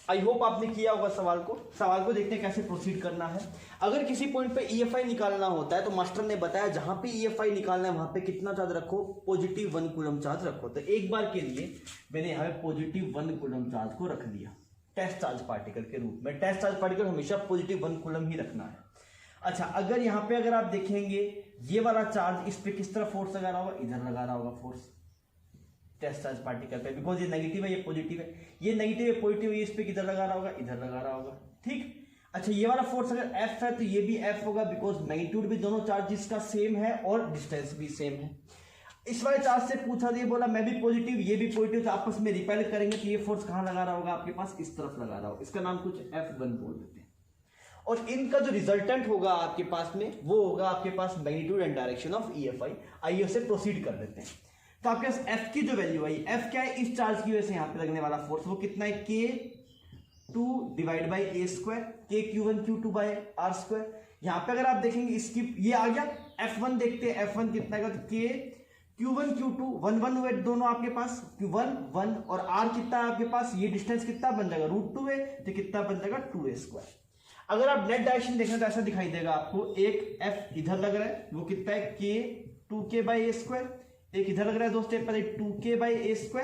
आई होप आपने किया होगा सवाल को देखते हैं कैसे प्रोसीड करना है। अगर किसी पॉइंट पे EFI निकालना होता है तो मास्टर ने बताया जहां पे EFI निकालना है वहां पे कितना चार्ज रखो, +1 कूलम चार्ज रखो। तो एक बार के लिए मैंने यहाँ पे +1 कूलम चार्ज को रख दिया टेस्ट चार्ज पार्टिकल के रूप में। टेस्ट चार्ज पार्टिकल हमेशा +1 कूलम ही रखना है। अच्छा, अगर यहाँ पे अगर आप देखेंगे ये वाला चार्ज इस पे किस तरह फोर्स लगा रहा होगा, इधर लगा रहा होगा फोर्स टेस्ट चार्ज पार्टिकल पे, बिकॉज ये नेगेटिव है ये पॉजिटिव है, ये नेगेटिव है पॉजिटिव है, इस पे किधर लगा रहा होगा, इधर लगा रहा होगा। ठीक। अच्छा, ये वाला फोर्स अगर F है तो ये भी F होगा, बिकॉज मैग्नीट्यूड भी दोनों चार्जेस का सेम है और डिस्टेंस भी सेम है। इस वाले चार्ज से पूछा दिया, बोला मैं भी पॉजिटिव ये भी पॉजिटिव, तो आपस में रिपेल करेंगे तो ये फोर्स कहां लगा रहा होगा आपके पास, इस तरफ लगा रहा होगा। इसका नाम कुछ F1 बोल देते हैं। और इनका जो रिजल्टेंट होगा आपके पास में वो होगा आपके पास magnitude and direction of EFI। आइए उसे प्रोसीड कर लेते हैं। तो आपके पास F की जो वैल्यू आई, F क्या है, इस चार्ज की वजह से यहाँ पे लगने वाला फोर्स वो कितना है, K2 divide by A², K Q1 Q2 bye R²। यहाँ पे अगर आप देखेंगे इसकी ये आ गया। F1 देखते हैं, F1 कितना है, तो K Q1 Q2 1 1 हुए दोनों आपके पास, Q1 1 और R कितना है आपके पास, ये डिस्टेंस कितना बन जाएगा, √2 है, तो कितना बन जाएगा 2A²। अगर आप नेट डायरेक्शन देखें तो ऐसा दिखाई देगा आपको, एक F इधर लग रहा है वो कितना है, K2K बाई A², एक इधर लग रहा है दो स्टेप पहले 2K बाई A²।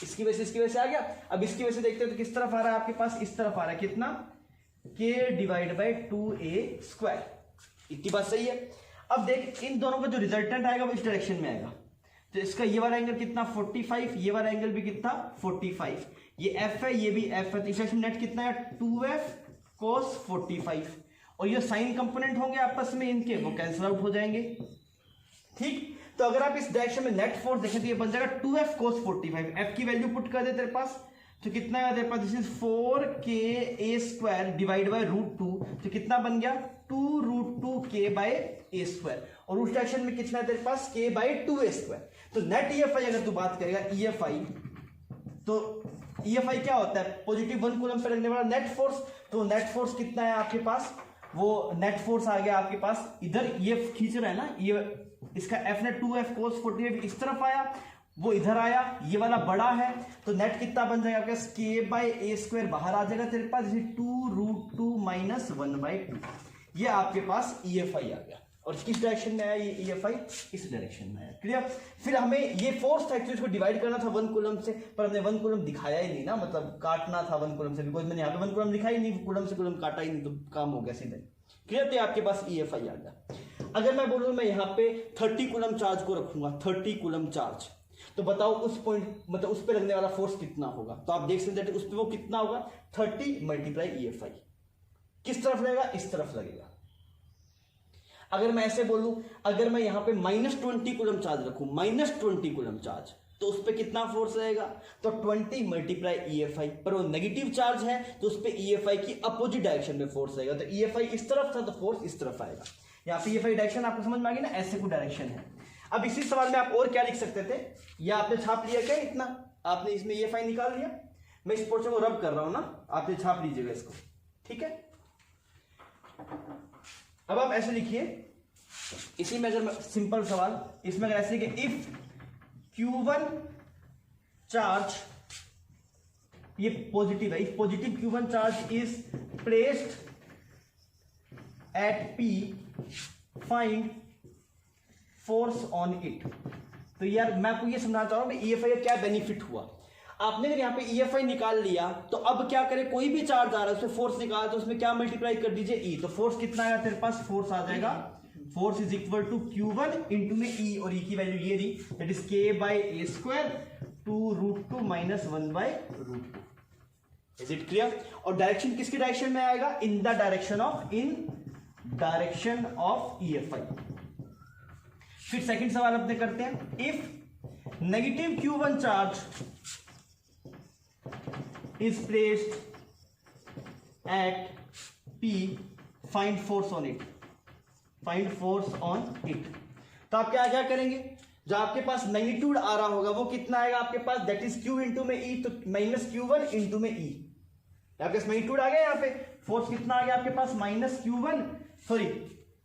इसकी वजह से आ गया। अब इसकी वजह से देखते हैं तो किस तरफ आ रहा है आपके पास, इस तरफ आ रहा है कितना, K डिवाइड बाई 2A²। इतनी बात सही है। अब देख इन दोनों का जो रिजल्टेंट आएगा वो इस डायरेक्शन में आएगा, तो इसका ये वाला एंगल कितना 45, ये वाला एंगल भी कितना 45, ये F है ये भी F है, तो इस डायरेक्शन नेट कितना है 2F cos 45, और ये साइन कंपोनेंट होंगे आपस में इनके, वो कैंसिल आउट हो जाएंगे। ठीक। तो अगर आप इस डायरेक्शन में नेट फोर्स देखें तो ये बन जाएगा 2F cos 45। F की वैल्यू पुट कर दे तेरे पास, तो कितना है तेरे पास, this is 4KA² divide by √2, तो कितना बन गया 2√2K बाय A², और उस डायरेक्शन में कितना है तेरे पास, K बाय 2A²। तो नेट EFI अगर तू बात करेगा EFI, तो EFI क्या होता है, +1 कूलम पे लगने वाला नेट फोर्स। तो नेट फोर्स कितना है आपके पास, वो नेट फोर्स आ गया आपके पास, इधर ये खींच रहा है ना, ये इसका F ने 2F cos 45 इस तरफ आया, वो इधर आया, ये वाला बड़ा है, तो नेट कितना बन जाएगा आपके पास, K बाई A² बाहर आ जाएगा तेरे पास, 2√2 माइनस 1/2। ये आपके पास EFI आ गया। और किस डायरेक्शन में आया ये EFI, इस डायरेक्शन में आया। क्लियर। फिर हमें ये फोर्स था एक्चुअली इसको डिवाइड करना था 1 कूलम से, पर हमने 1 कूलम दिखाया ही नहीं ना, मतलब काटना था 1 कूलम से, बिकॉज मैंने यहाँ पे 1 कूलम लिखा ही नहीं, कूलम से कूलम काटा ही नहीं, तो काम हो गया सीधे। क्लियर। तो आपके पास EFI आ गया। अगर मैं बोलूँ मैं यहाँ पे 30 कूलम चार्ज को रखूंगा, 30 कूलम चार्ज, तो बताओ उस पॉइंट मतलब उस पे लगने वाला फोर्स कितना होगा। तो आप देख सकते हैं उस पे वो कितना होगा, 30 मल्टीप्लाई EFI। किस तरफ लगेगा, इस तरफ लगेगा। अगर मैं ऐसे बोलूं, अगर मैं यहाँ पे -20 कूलम चार्ज रखूं, -20 कूलम चार्ज, तो उस पे कितना फोर्स रहेगा, तो 20 मल्टीप्लाई EFI। पर वो नेगेटिव चार्ज है तो उस पे EFI की अपोजिट डायरेक्शन में फोर्स रहेगा। तो EFI इस तरफ था तो फोर्स इस तरफ आएगा। यहाँ पे EFI डायरेक्शन आपको समझ में आ गई ना, ऐसे कोई डायरेक्शन है। अब इसी सवाल में आप और क्या लिख सकते थे, या आपने छाप लिया क्या, इतना आपने इसमें EFI निकाल लिया, मैं इस पोर्शन को रब कर रहा हूं ना, आपने छाप लीजिएगा इसको। ठीक है। अब आप ऐसे लिखिए, इसी में अगर सिंपल सवाल, इसमें अगर ऐसे लिखिए, इफ Q1 चार्ज, ये पॉजिटिव है, if positive Q1 charge is placed at P, find force on it. तो यार मैं आपको ये समझाना चाह रहा हूं EFI का क्या बेनिफिट हुआ। आपने अगर यहाँ पे EFI निकाल लिया तो अब क्या करें, कोई भी चार्ज आ रहा है उसमें फोर्स निकाल, तो उसमें क्या मल्टीप्लाई कर दीजिए E, तो फोर्स कितना आएगा तेरे पास, फोर्स आ जाएगा, force is equal to Q1 into में E, और E की वैल्यू ये दी, that is K by A², 2√2 minus 1/√2। Is it clear. और डायरेक्शन किसकी डायरेक्शन में आएगा, in the direction of EFI। फिर सेकंड सवाल अपने करते हैं, if negative Q1 charge is placed at P, find force on it, find force on it. तो आप क्या करेंगे, जो आपके पास मैग्नीट्यूड आ रहा होगा वो कितना आएगा आपके पास, दैट इज Q इंटू में E, तो -Q1 इंटू में E। आपके पास मैग्नीट्यूड आ गया, यहाँ पे फोर्स कितना आ गया आपके पास, -Q1, सॉरी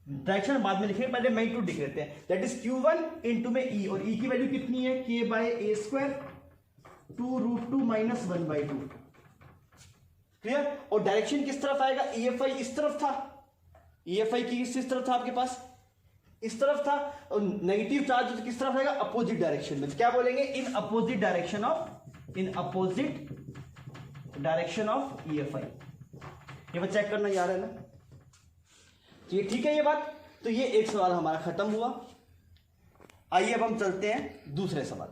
डायरेक्शन बाद में लिखेंगे, पहले मैग्नीट्यूड लिख लेते हैं, दैट इज Q1 इंटू में E, और E की वैल्यू कितनी है, K by A², 2√2 minus 1/2। Clear. और डायरेक्शन किस तरफ आएगा, EFI इस तरफ था, EFI की किस तरफ था आपके पास, इस तरफ था, और नेगेटिव चार्ज किस तरफ आएगा, अपोजिट डायरेक्शन में। तो क्या बोलेंगे, in opposite direction of EFI। ये बात चेक करना यार है ना, तो ये ठीक है ये बात। तो ये एक सवाल हमारा खत्म हुआ। आइए अब हम चलते हैं दूसरे सवाल।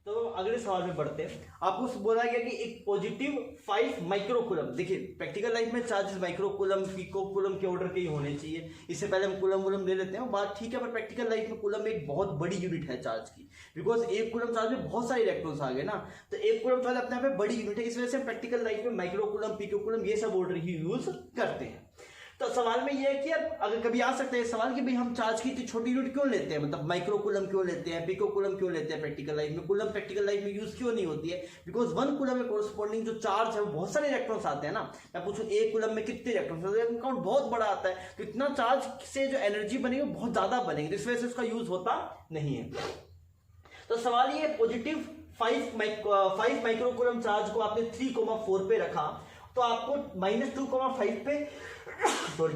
तो अगले सवाल में बढ़ते हैं। आपको बोला गया कि एक पॉजिटिव 5 माइक्रोकूलम, देखिए प्रैक्टिकल लाइफ में चार्जेस माइक्रोकूलम पिकोकूलम के ऑर्डर के ही होने चाहिए, इससे पहले हम कूलम वूलम ले लेते हैं, बात ठीक है। पर प्रैक्टिकल लाइफ में कूलम एक बहुत बड़ी यूनिट है चार्ज की, बिकॉज एक कूलम चार्ज में बहुत सारे इलेक्ट्रॉन्स आ गए ना, तो एक कूलम चार्ज अपने आप में बड़ी यूनिट है। इस वजह से प्रैक्टिकल लाइफ में माइक्रोकूलम पिकोकूलम ये सब ऑर्डर ही यूज करते हैं। तो सवाल में यह है कि अगर कभी आ सकता है सवाल कि भाई हम चार्ज की इतनी छोटी यूनिट क्यों लेते हैं, मतलब माइक्रोकूलम क्यों लेते हैं, पिकोकूलम क्यों लेते हैं प्रैक्टिकल लाइफ में, कूलम प्रैक्टिकल लाइफ में यूज क्यों नहीं होती है, बिकॉज 1 कूलम में कोरस्पॉन्डिंग जो चार्ज है वो बहुत सारे इलेक्ट्रॉन्स आते हैं ना। मैं पूछूं 1 कूलम में कितने इलेक्ट्रॉन्स, काउंट बहुत बड़ा आता है, तो इतना चार्ज से जो एनर्जी बनेगी वो बहुत ज्यादा बनेगी, इस वजह से उसका यूज होता नहीं है। तो सवाल ये पॉजिटिव 5 माइक्रोकूलम चार्ज को आपने 3,4 पे रखा, तो आपको -2,5 पे सॉरी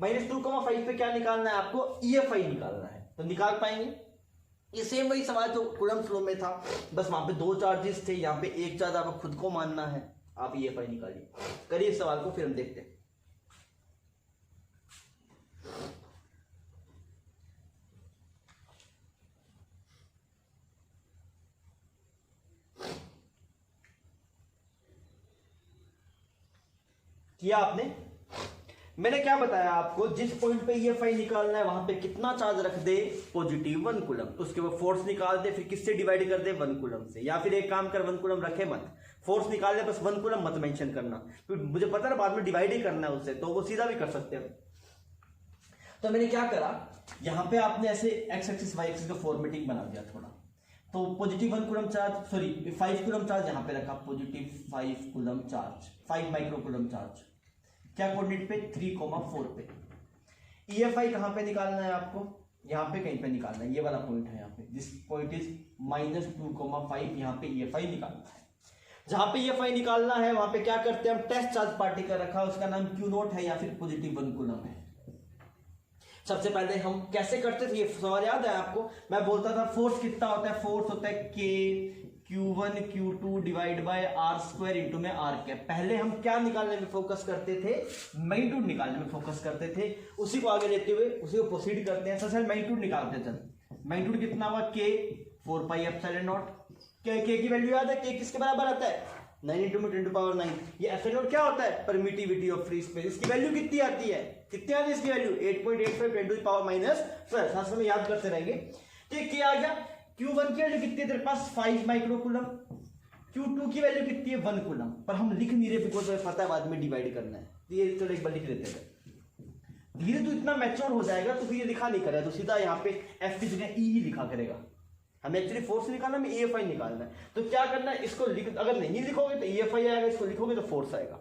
-2,5 पे क्या निकालना है, आपको EFI निकालना है। तो निकाल पाएंगे, ये सेम वही सवाल जो कूलम फ्लो में था, बस वहां पे 2 चार्जेस थे, यहाँ पे एक चार्ज आपको खुद को मानना है, आप EFI निकालिए। करिए सवाल को, फिर हम देखते हैं। किया आपने, मैंने क्या बताया आपको, जिस पॉइंट पे EFI निकालना है वहां पे कितना चार्ज रख दे, पॉजिटिव 1 कूलम, उसके बाद फोर्स निकाल दे, फिर किससे डिवाइड कर दे, 1 कूलम से, या फिर एक काम कर 1 कूलम रखे मत, फोर्स निकाल दे, बस 1 कूलम मत मेंशन करना, क्योंकि मुझे पता है ना बाद में डिवाइड ही करना है उससे, तो वो सीधा भी कर सकते हैं। तो मैंने क्या करा, यहां पे आपने ऐसे एक्स एक्सिस वाई एक्सिस का फॉर्मेटिंग बना दिया थोड़ा, तो positive 1 coulomb charge, sorry 5 coulomb charge यहां पे रखा, positive 5 coulomb charge, 5 microcoulomb charge, क्या कोऑर्डिनेट पे 3,4 पे। EFI कहां पे निकालना है आपको, यहां पे कहीं पे निकालना है, ये वाला पॉइंट है यहाँ पे, दिस पॉइंट इज -2,5, यहाँ पे EFI निकालना है। जहां पे EFI निकालना है वहां पे क्या करते हैं हम, टेस्ट चार्ज पार्टिकल रखा, उसका नाम Q0 है या फिर पॉजिटिव 1 कूलम है। सबसे पहले हम कैसे करते थे, ये सवाल याद है आपको, मैं बोलता था फोर्स कितना होता है, फोर्स होता है K Q1 Q2 divide bye R² into में R कैप। पहले हम क्या निकालने में फोकस करते थे, मैग्नीट्यूड निकालने में फोकस करते थे, उसी को आगे लेते हुए उसी को प्रोसीड करते हैं। सबसे मैग्नीट्यूड निकालते थे, मैग्नीट्यूड कितना हुआ, K 4πε0। K की वैल्यू याद है, K किसके बराबर आता है, 9 × 10⁹। ये ε0 क्या होता है, परमिटिविटी ऑफ फ्री स्पेस, इसकी वैल्यू कितनी आती है, कितनी आती है इसकी वैल्यू, 8.85 10⁻⁻12। साथ में याद करते रहेंगे। ठीक, K आ गया, Q1 की वैल्यू कितनी है तेरे पास, 5 माइक्रोकूलम, Q2 की वैल्यू कितनी है, 1 कूलम, पर हम लिख नहीं रहे बिकॉज पता है बाद में डिवाइड करना है, तो ये चलो एक बार लिख लेते हैं। धीरे तो इतना मैच्योर हो जाएगा तो फिर ये लिखा नहीं करेगा, तो सीधा यहाँ पे F की जगह E ही लिखा करेगा। हमें एक्चुअली फोर्स निकालना है, EFI निकालना है, तो क्या करना है, इसको अगर नहीं लिखोगे तो EFI आएगा, इसको लिखोगे तो फोर्स आएगा,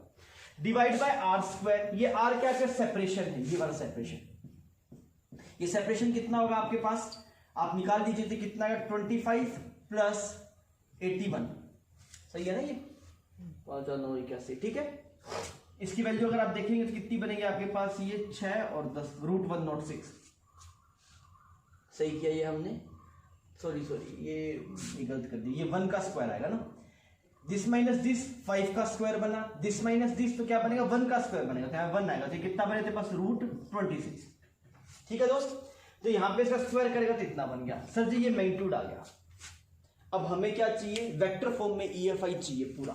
डिवाइड बाय R²। ये R क्या है, सेपरेशन है, ये वाला सेपरेशन। ये सेपरेशन कितना होगा आपके पास, आप निकाल दीजिए, तो कितना है 25 + 81, सही है ना, ये 5,981, ठीक है। इसकी वैल्यू अगर आप देखेंगे तो कितनी बनेगी आपके पास, ये 6 और 10 √106, सही किया ये हमने, सॉरी ये गलत कर दी, ये 1 का स्क्वायर आएगा ना, दिस माइनस दिस 5 का स्क्वायर बना, दिस माइनस दिस तो क्या बनेगा, 1 का स्क्वायर बनेगा, तो यहाँ 1 आएगा, तो कितना बने तेरे पास √26, ठीक है दोस्त। तो यहां पे इसका स्क्वायर करेगा तो इतना बन गया। सर जी ये मैग्नीट्यूड आ गया, अब हमें क्या चाहिए, वेक्टर फॉर्म में EFI चाहिए पूरा।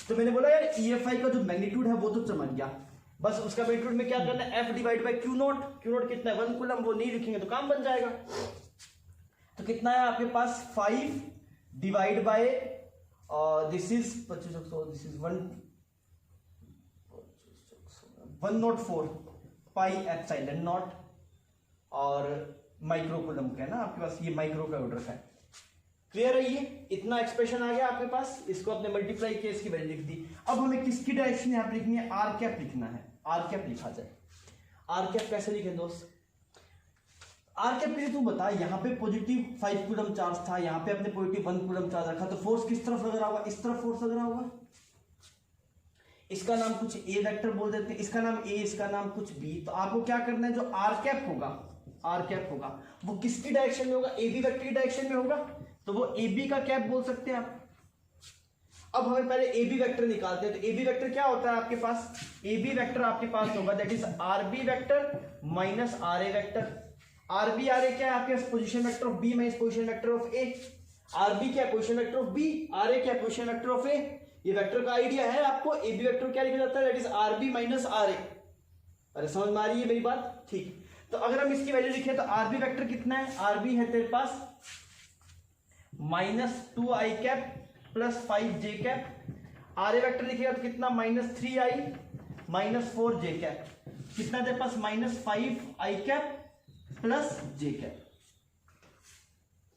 तो मैंने बोला यार EFI का जो मैग्नीट्यूड है वो तो समझ गया, बस उसका मैग्नीट्यूड में क्या करना है, F divide by Q0। Q0 कितना है, 1 कूलम, वो नहीं लिखेंगे तो काम बन जाएगा। तो कितना है आपके पास, 5 डिवाइड बाय दिस इज 104 πε0 और माइक्रोकूलम का है ना आपके पास, ये माइक्रो का ऑर्डर है। क्लियर है, ये इतना एक्सप्रेशन आ गया आपके पास, इसको आपने मल्टीप्लाई किया, इसकी वैल्यू लिख दी। अब हमें किसकी डायरेक्शन यहाँ पे लिखनी है, R कैप लिखना है, R कैप लिखा जाए। R कैप कैसे लिखें दोस्त, आर कैप के लिए तू बता, यहाँ पे पॉजिटिव 5 कूलम चार्ज था, यहाँ पे अपने पॉजिटिव 1 कूलम चार्ज रखा, तो फोर्स किस तरफ लग रहा होगा? इस तरफ फोर्स लग रहा होगा। इसका नाम कुछ ए वेक्टर बोल देते हैं, इसका नाम ए, इसका नाम कुछ बी। तो आपको क्या करना है, जो आर कैप होगा, आर कैप होगा वो किसकी डायरेक्शन में होगा? ए बी वेक्टर की डायरेक्शन में होगा, तो वो ए बी का कैप बोल सकते हैं आप। अब हमें पहले ए बी वेक्टर निकालते हैं। तो ए बी वेक्टर क्या होता है आपके पास? ए बी वेक्टर आपके पास होगा that is R B vector minus R A vector. R B R A क्या है आपके पास? Position vector of B minus position vector of A. R B क्या है? Position vector of B, R A क्या है? Position vector of A. ये vector का आइडिया है आपको। ए बी वेक्टर क्या लिखा जाता है? That is R B minus R A. अरे समझ में आ रही है मेरी बात? ठीक। तो अगर हम इसकी वैल्यू लिखें तो आर बी वेक्टर कितना है? आर बी है तेरे पास -2 I cap plus 5 J cap. R A vector लिखेगा तो कितना? -3 आई माइनस 4 जे कैप। कितना तेरे पास? -5 I cap plus J cap.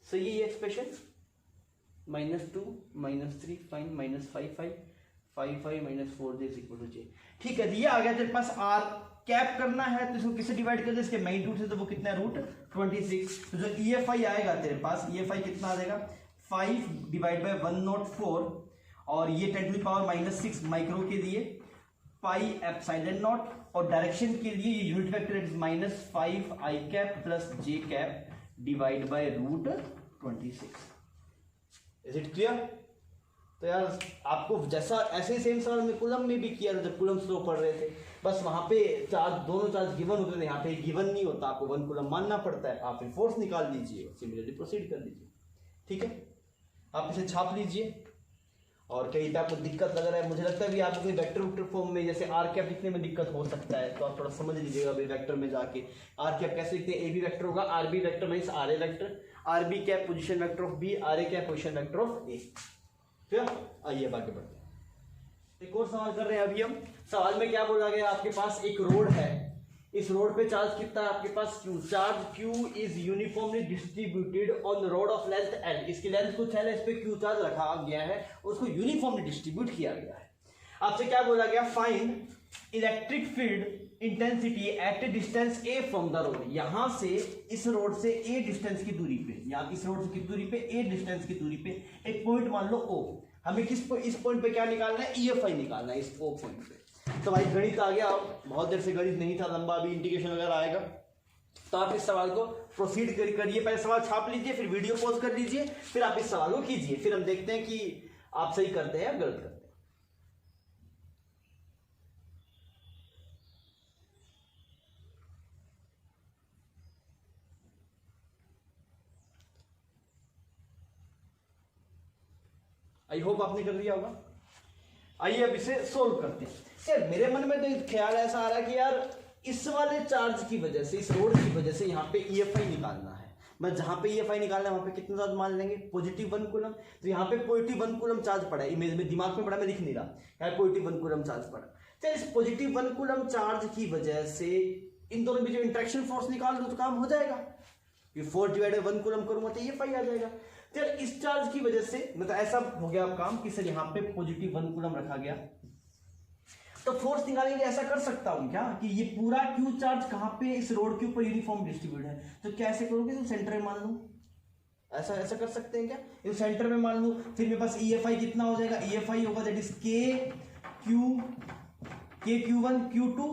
सही है ये expression? -2 -3 fine -5 5 minus 4 J equal to J. ठीक है, ये आ गया तेरे पास। आर कैप करना है तो इसको किससे डिवाइड कर दे? इसके मैग्नीट्यूड से, तो वो कितना है? √26। तो जो EFI आएगा तेरे पास, EFI कितना आ जाएगा? 5 डिवाइड बाय 104 और ये 10⁻⁻6 माइक्रो के लिए पाई एप्सिलॉन नॉट, और डायरेक्शन के लिए ये unit vector is -5 I cap plus J cap divide by √26। Is it clear? तो यार आपको जैसा ऐसे ही सेम सवाल में कूलम में भी किया था जब कूलम स्लो पढ़ रहे थे, बस वहां पे चार्ज, दोनों चार्ज गिवन होते थे, यहाँ पे गिवन नहीं होता, आपको 1 कूलम मानना पड़ता है। आप फिर फोर्स निकाल लीजिए, सिमिलरली प्रोसीड कर लीजिए। ठीक है, आप इसे छाप लीजिए। और कहीं पे आपको दिक्कत लग रहा है, मुझे लगता है भी आपको कोई वेक्टर वेक्टर फॉर्म में जैसे आर कैप लिखने में दिक्कत हो सकता है, तो आप थोड़ा समझ लीजिएगा भाई वेक्टर में जाके आर कैप कैसे लिखते हैं। ए बी वेक्टर होगा R B vector minus R A vector, R B cap position vector of B, R A cap position vector of A. फिर आइए अब आगे बढ़ते हैं। एक और सवाल कर रहे हैं अभी हम। सवाल में क्या बोला गया? आपके पास एक रोड है, इस रोड पे चार्ज कितना है आपके पास? Q। Charge Q is uniformly distributed on road of length L। इसकी लेंथ कुछ है, इस पे Q चार्ज रखा गया है, उसको यूनिफॉर्मली डिस्ट्रीब्यूट किया गया है। आपसे क्या बोला गया? Find electric field intensity at A distance a from the road. यहां से, इस रोड से a डिस्टेंस की दूरी पे, या इस रोड से कितनी दूरी पे? a डिस्टेंस की दूरी पे एक पॉइंट मान लो O। हमें इस पॉइंट पे क्या निकालना है? EFI निकालना है इस O पॉइंट पे। तो भाई गणित आ गया, बहुत देर से गणित नहीं था, लंबा अभी इंटीग्रेशन वगैरह आएगा। तो आप इस सवाल को प्रोसीड करिए, पहले सवाल छाप लीजिए, फिर वीडियो पॉज कर लीजिए, फिर आप इस सवाल को कीजिए, फिर हम देखते हैं कि आप सही करते हैं या गलत करते हैं। आई होप आपने कर दिया होगा। आइए अब इसे सोल्व करते हैं। यार मेरे मन में तो ख्याल ऐसा आ रहा है कि यार इस वाले चार्ज की वजह से, इस रोड की वजह से यहाँ पे EFI निकालना है। मैं जहां पे EFI निकालना है वहां पे कितना चार्ज मान लेंगे? +1 कूलम। तो यहाँ पे +1 कूलम चार्ज पड़ा है, इमेज में दिमाग में पड़ा, मैं लिख नहीं रहा, यहाँ +1 कूलम चार्ज पड़ा। तो इस +1 कूलम चार्ज की वजह से इन दोनों में जो इंट्रैक्शन फोर्स निकाल दो तो काम हो जाएगा। ये 4 डिवाइडेड 1 कूलम करूंगा तो EFI आ जाएगा। तो इस चार्ज की वजह से मतलब ऐसा हो गया अब काम कि सर यहाँ पे +1 कूलम रखा गया, तो फोर्स निकालेंगे। ऐसा कर सकता हूं क्या कि ये पूरा Q चार्ज कहां पे? इस रोड के ऊपर यूनिफॉर्म डिस्ट्रीब्यूट है। तो कैसे करोगे? तो सेंटर में मान लूं, ऐसा कर सकते हैं क्या? ये सेंटर में मान लूं, फिर मेरे पास EFI कितना हो जाएगा? EFI होगा that is KQ1 Q2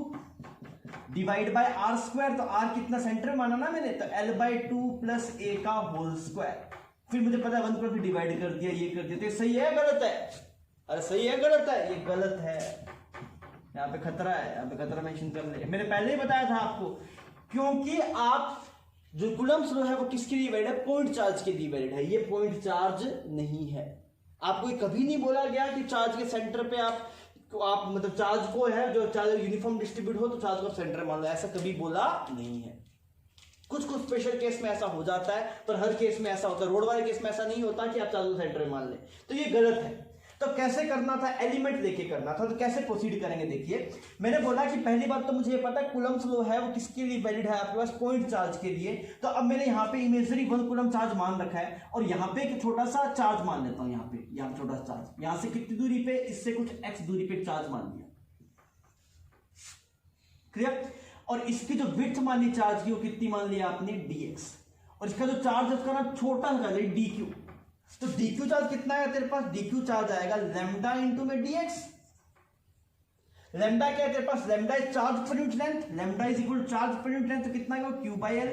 divide bye R²। तो R कितना सेंटर माना ना मैंने, तो L/2 प्लस A का होल स्क्वायर। फिर मुझे पता है 1 पर भी डिवाइड कर दिया, ये कर दिया। तो सही है गलत है? अरे सही है गलत है? ये गलत है, यहाँ पे खतरा है, यहाँ पे खतरा मेंशन कर ले। मैंने पहले ही बताया था आपको, क्योंकि आप जो कूलम्ब लॉ है वो किसके लिए वैलिड है? पॉइंट चार्ज के लिए वैलिड है, ये पॉइंट चार्ज नहीं है। आपको कभी नहीं बोला गया कि चार्ज के सेंटर पे आप मतलब चार्ज को है, जो चार्ज यूनिफॉर्म डिस्ट्रीब्यूट हो तो चार्ज को सेंटर मान लो, ऐसा कभी बोला नहीं है। कुछ स्पेशल केस में ऐसा हो जाता है, पर हर केस में ऐसा होता है। रोड वाले केस में ऐसा नहीं होता कि आप चार्ज को सेंटर में मान लें, तो ये गलत है। तो कैसे करना था? एलिमेंट लेके करना था। तो कैसे प्रोसीड करेंगे? देखिए, मैंने बोला कि पहली बात तो मुझे ये पता है कूलम्ब लॉ है वो किसके लिए वैलिड है? आपके पास पॉइंट चार्ज के लिए। तो अब मैंने यहाँ पे इमेजरी 1 कूलम्ब चार्ज मान रखा है, और यहाँ पे एक छोटा सा चार्ज मान लेता हूँ। यहाँ पे छोटा सा चार्ज, यहाँ से कितनी दूरी पे? इससे कुछ x दूरी पे चार्ज मान लिया। क्लियर? और इसकी जो विड्थ मान ली चार्ज की वो कितनी मान लिया आपने dx, और इसका जो चार्ज है उसका ना छोटा सा dq, तो dq चार्ज कितना है तेरे पास, dq चार्ज आएगा लैम्डा इंटू में dx। लैम्डा क्या है तेरे पास, lambda is charge per unit length, lambda is equal charge per unit length, तो कितना है q बाई l।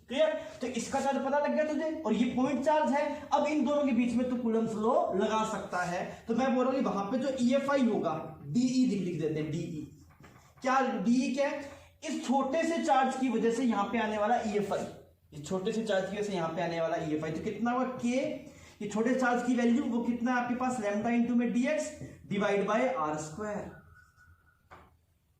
क्लियर, तो इसका चार्ज पता लग गया तुझे, और ये पॉइंट चार्ज है। अब इन दोनों के बीच में तू कूलम्स लॉ लगा सकता है, तो मैं बोल रहा हूं वहां पे जो EFI होगा dE लिख देते हैं, dE क्या, dE क्या है, इस छोटे से चार्ज की वजह से यहां पे आने वाला EFI, इस छोटे से चार्ज की वजह से यहां पे आने वाला EFI, तो कितना होगा k, ये छोटे चार्ज की वैल्यू वो कितना है आपके पास, लैम्डा इंटू में dx divide by r square.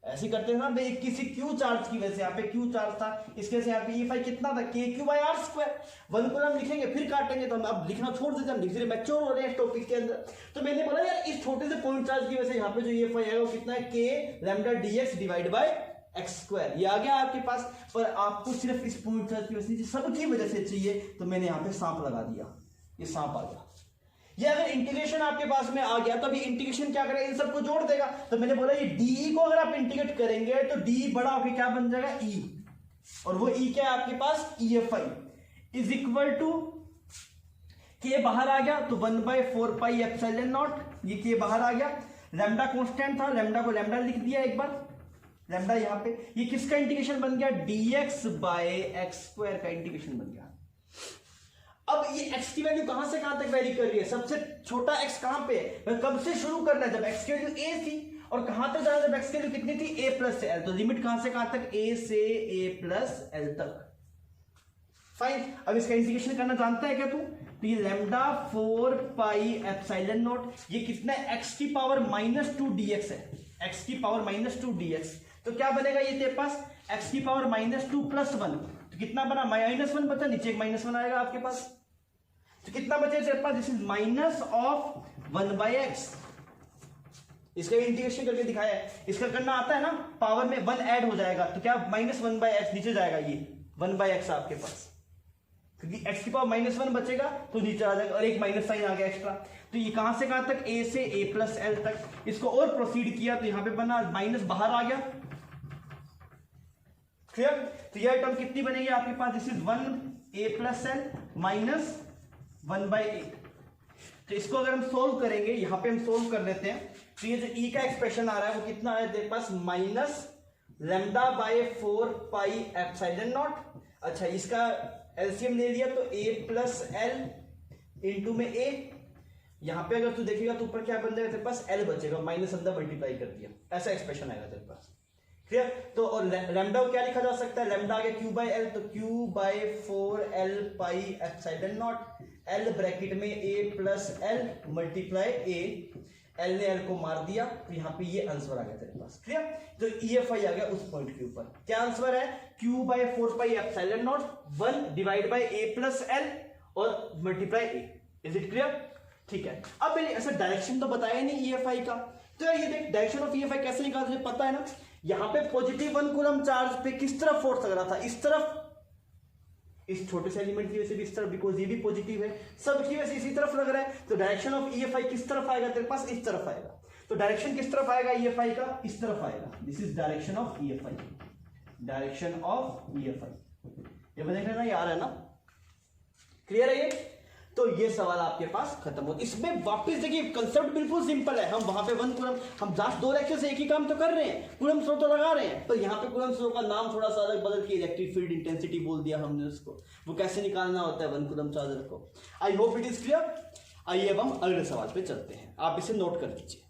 ऐसे करते हैं ना भाई, किसी q चार्ज की वजह से, यहाँ पे q चार्ज था, इसके वजह से यहाँ पे EFI कितना था, kq by r square. 1 coulomb लिखेंगे फिर काटेंगे, तो हम अब लिखना छोड़ देते हैं, हम धीरे मैच्योर हो रहे हैं इस टॉपिक के अंदर। तो मैंने बोला यार इस छोटे से पॉइंट चार्ज की वजह से यहाँ पे जो EFI है वो कितना है, k lambda dx divide by x square. ये आ गया आपके पास, पर आपको सिर्फ इस पॉइंट चार्ज की वजह से सबकी वजह से चाहिए, तो मैंने यहाँ पे सांप लगा दिया, ये सांप आ गया। ये अगर इंटीग्रेशन आपके पास में आ गया तो अभी इंटीग्रेशन क्या करेगा, इन सबको जोड़ देगा। तो मैंने बोला ये डी को अगर आप इंटीग्रेट करेंगे तो डी बड़ा होकर क्या बन जाएगा, ई, और वो ई क्या है आपके पास, EFI इज इक्वल टू के बाहर आ गया तो 1/4 पाई एप्सिलॉन नॉट, ये के बाहर आ गया। लैम्डा कांस्टेंट था, लैम्डा को लैम्डा लिख दिया एक बार, लैम्डा यहां पे, ये किसका इंटीग्रेशन बन गया, dx बाय x स्क्वायर का इंटीग्रेशन बन गया। अब ये x की वैल्यू कहां से कहां तक वेरी कर रही है, सबसे छोटा x कहां पे है, कब से शुरू करना है, जब x की वैल्यू a थी, और कहां तक जाना जब x की वैल्यू कितनी थी, a प्लस l, तो लिमिट कहां से कहां तक, a से a प्लस l तक। फाइन, अब इसका इंटीग्रेशन करना जानता है क्या तू, तो ये लैम्डा 4 पाई एप्सिलॉन नॉट, ये कितना है, x की पावर -2 dx है, x की पावर -2 dx, तो क्या बनेगा ये तेरे पास, x की पावर -2 + 1, तो कितना बना, -1 बचा, नीचे एक -1 आएगा आपके पास, तो कितना बचे तेरे पास, दिस इज -1/x। इसका इंटीग्रेशन करके दिखाया है, इसका करना आता है ना, पावर में 1 ऐड हो जाएगा, तो क्या -1/x नीचे जाएगा, ये 1/x आपके पास, क्योंकि x की पावर -1 बचेगा तो नीचे आ जाएगा, और एक माइनस साइन आ गया एक्स्ट्रा। तो ये कहां से कहां तक, a से a प्लस l तक। इसको और प्रोसीड किया तो यहां पे बना माइनस बाहर आ गया, क्लियर। तो यह टर्म कितनी बनेगी आपके पास, this is 1a plus l minus 1/a। तो इसको अगर हम सोल्व करेंगे, यहां पे हम सोल्व कर लेते हैं, तो ये जो e का एक्सप्रेशन आ रहा है वो कितना है तेरे पास, -λ/4 पाई एप्सिलॉन नॉट। अच्छा, इसका एलसीएम ले लिया तो a प्लस l इंटू में a, यहां पे अगर तू देखेगा तो ऊपर क्या बन जाएगा तेरे पास, l बचेगा, माइनस अंदर मल्टीप्लाई कर दिया, ऐसा एक्सप्रेशन आएगा तेरे पास, क्लियर। तो और लैम्डा को क्या लिखा जा सकता है, लैम्डा आ गया q बाई l, तो q/4 l pi epsilon not, l bracket में a plus l multiply a, l ने l को मार दिया, तो यहाँ पे ये आंसर आ गया तेरे पास, क्लियर। तो EFI आ गया उस पॉइंट के ऊपर, क्या आंसर है, q/4 pi epsilon not 1 divide by a plus l और multiply a, is it clear, ठीक है। अब मैंने ऐसा डायरेक्शन तो बताया नहीं EFI का, तो यार ये देख डायरेक्शन ऑफ EFI कैसे निकाला तुझे पता है ना, यहां पे +1 कूलम चार्ज पे किस तरफ फोर्स लग रहा था, इस तरफ, इस छोटे से एलिमेंट की वजह से भी इस तरफ, बिकॉज ये भी पॉजिटिव है, सब की वजह से इसी तरफ लग रहा है, तो डायरेक्शन ऑफ EFI किस तरफ आएगा तेरे पास, इस तरफ आएगा। तो डायरेक्शन किस तरफ आएगा EFI का, इस तरफ आएगा, this is direction of EFI, direction of EFI। ये देख रहे ना, ये आ रहा है ना, क्लियर है ये। तो ये सवाल आपके पास खत्म हो। इसमें वापस देखिए कंसेप्ट बिल्कुल सिंपल है, हम वहां पे 1 कूलम, हम लास्ट 2 लेक्चर से एक ही काम तो कर रहे हैं, कूलम स्लो तो लगा रहे हैं, पर यहाँ पे कूलम स्लो का नाम थोड़ा सा अलग बदल के इलेक्ट्रिक फील्ड इंटेंसिटी बोल दिया हमने उसको, वो कैसे निकालना होता है 1 कूलम चार्जर को। I hope it is clear. आइए अब हम अगले सवाल पे चलते हैं, आप इसे नोट कर लीजिए।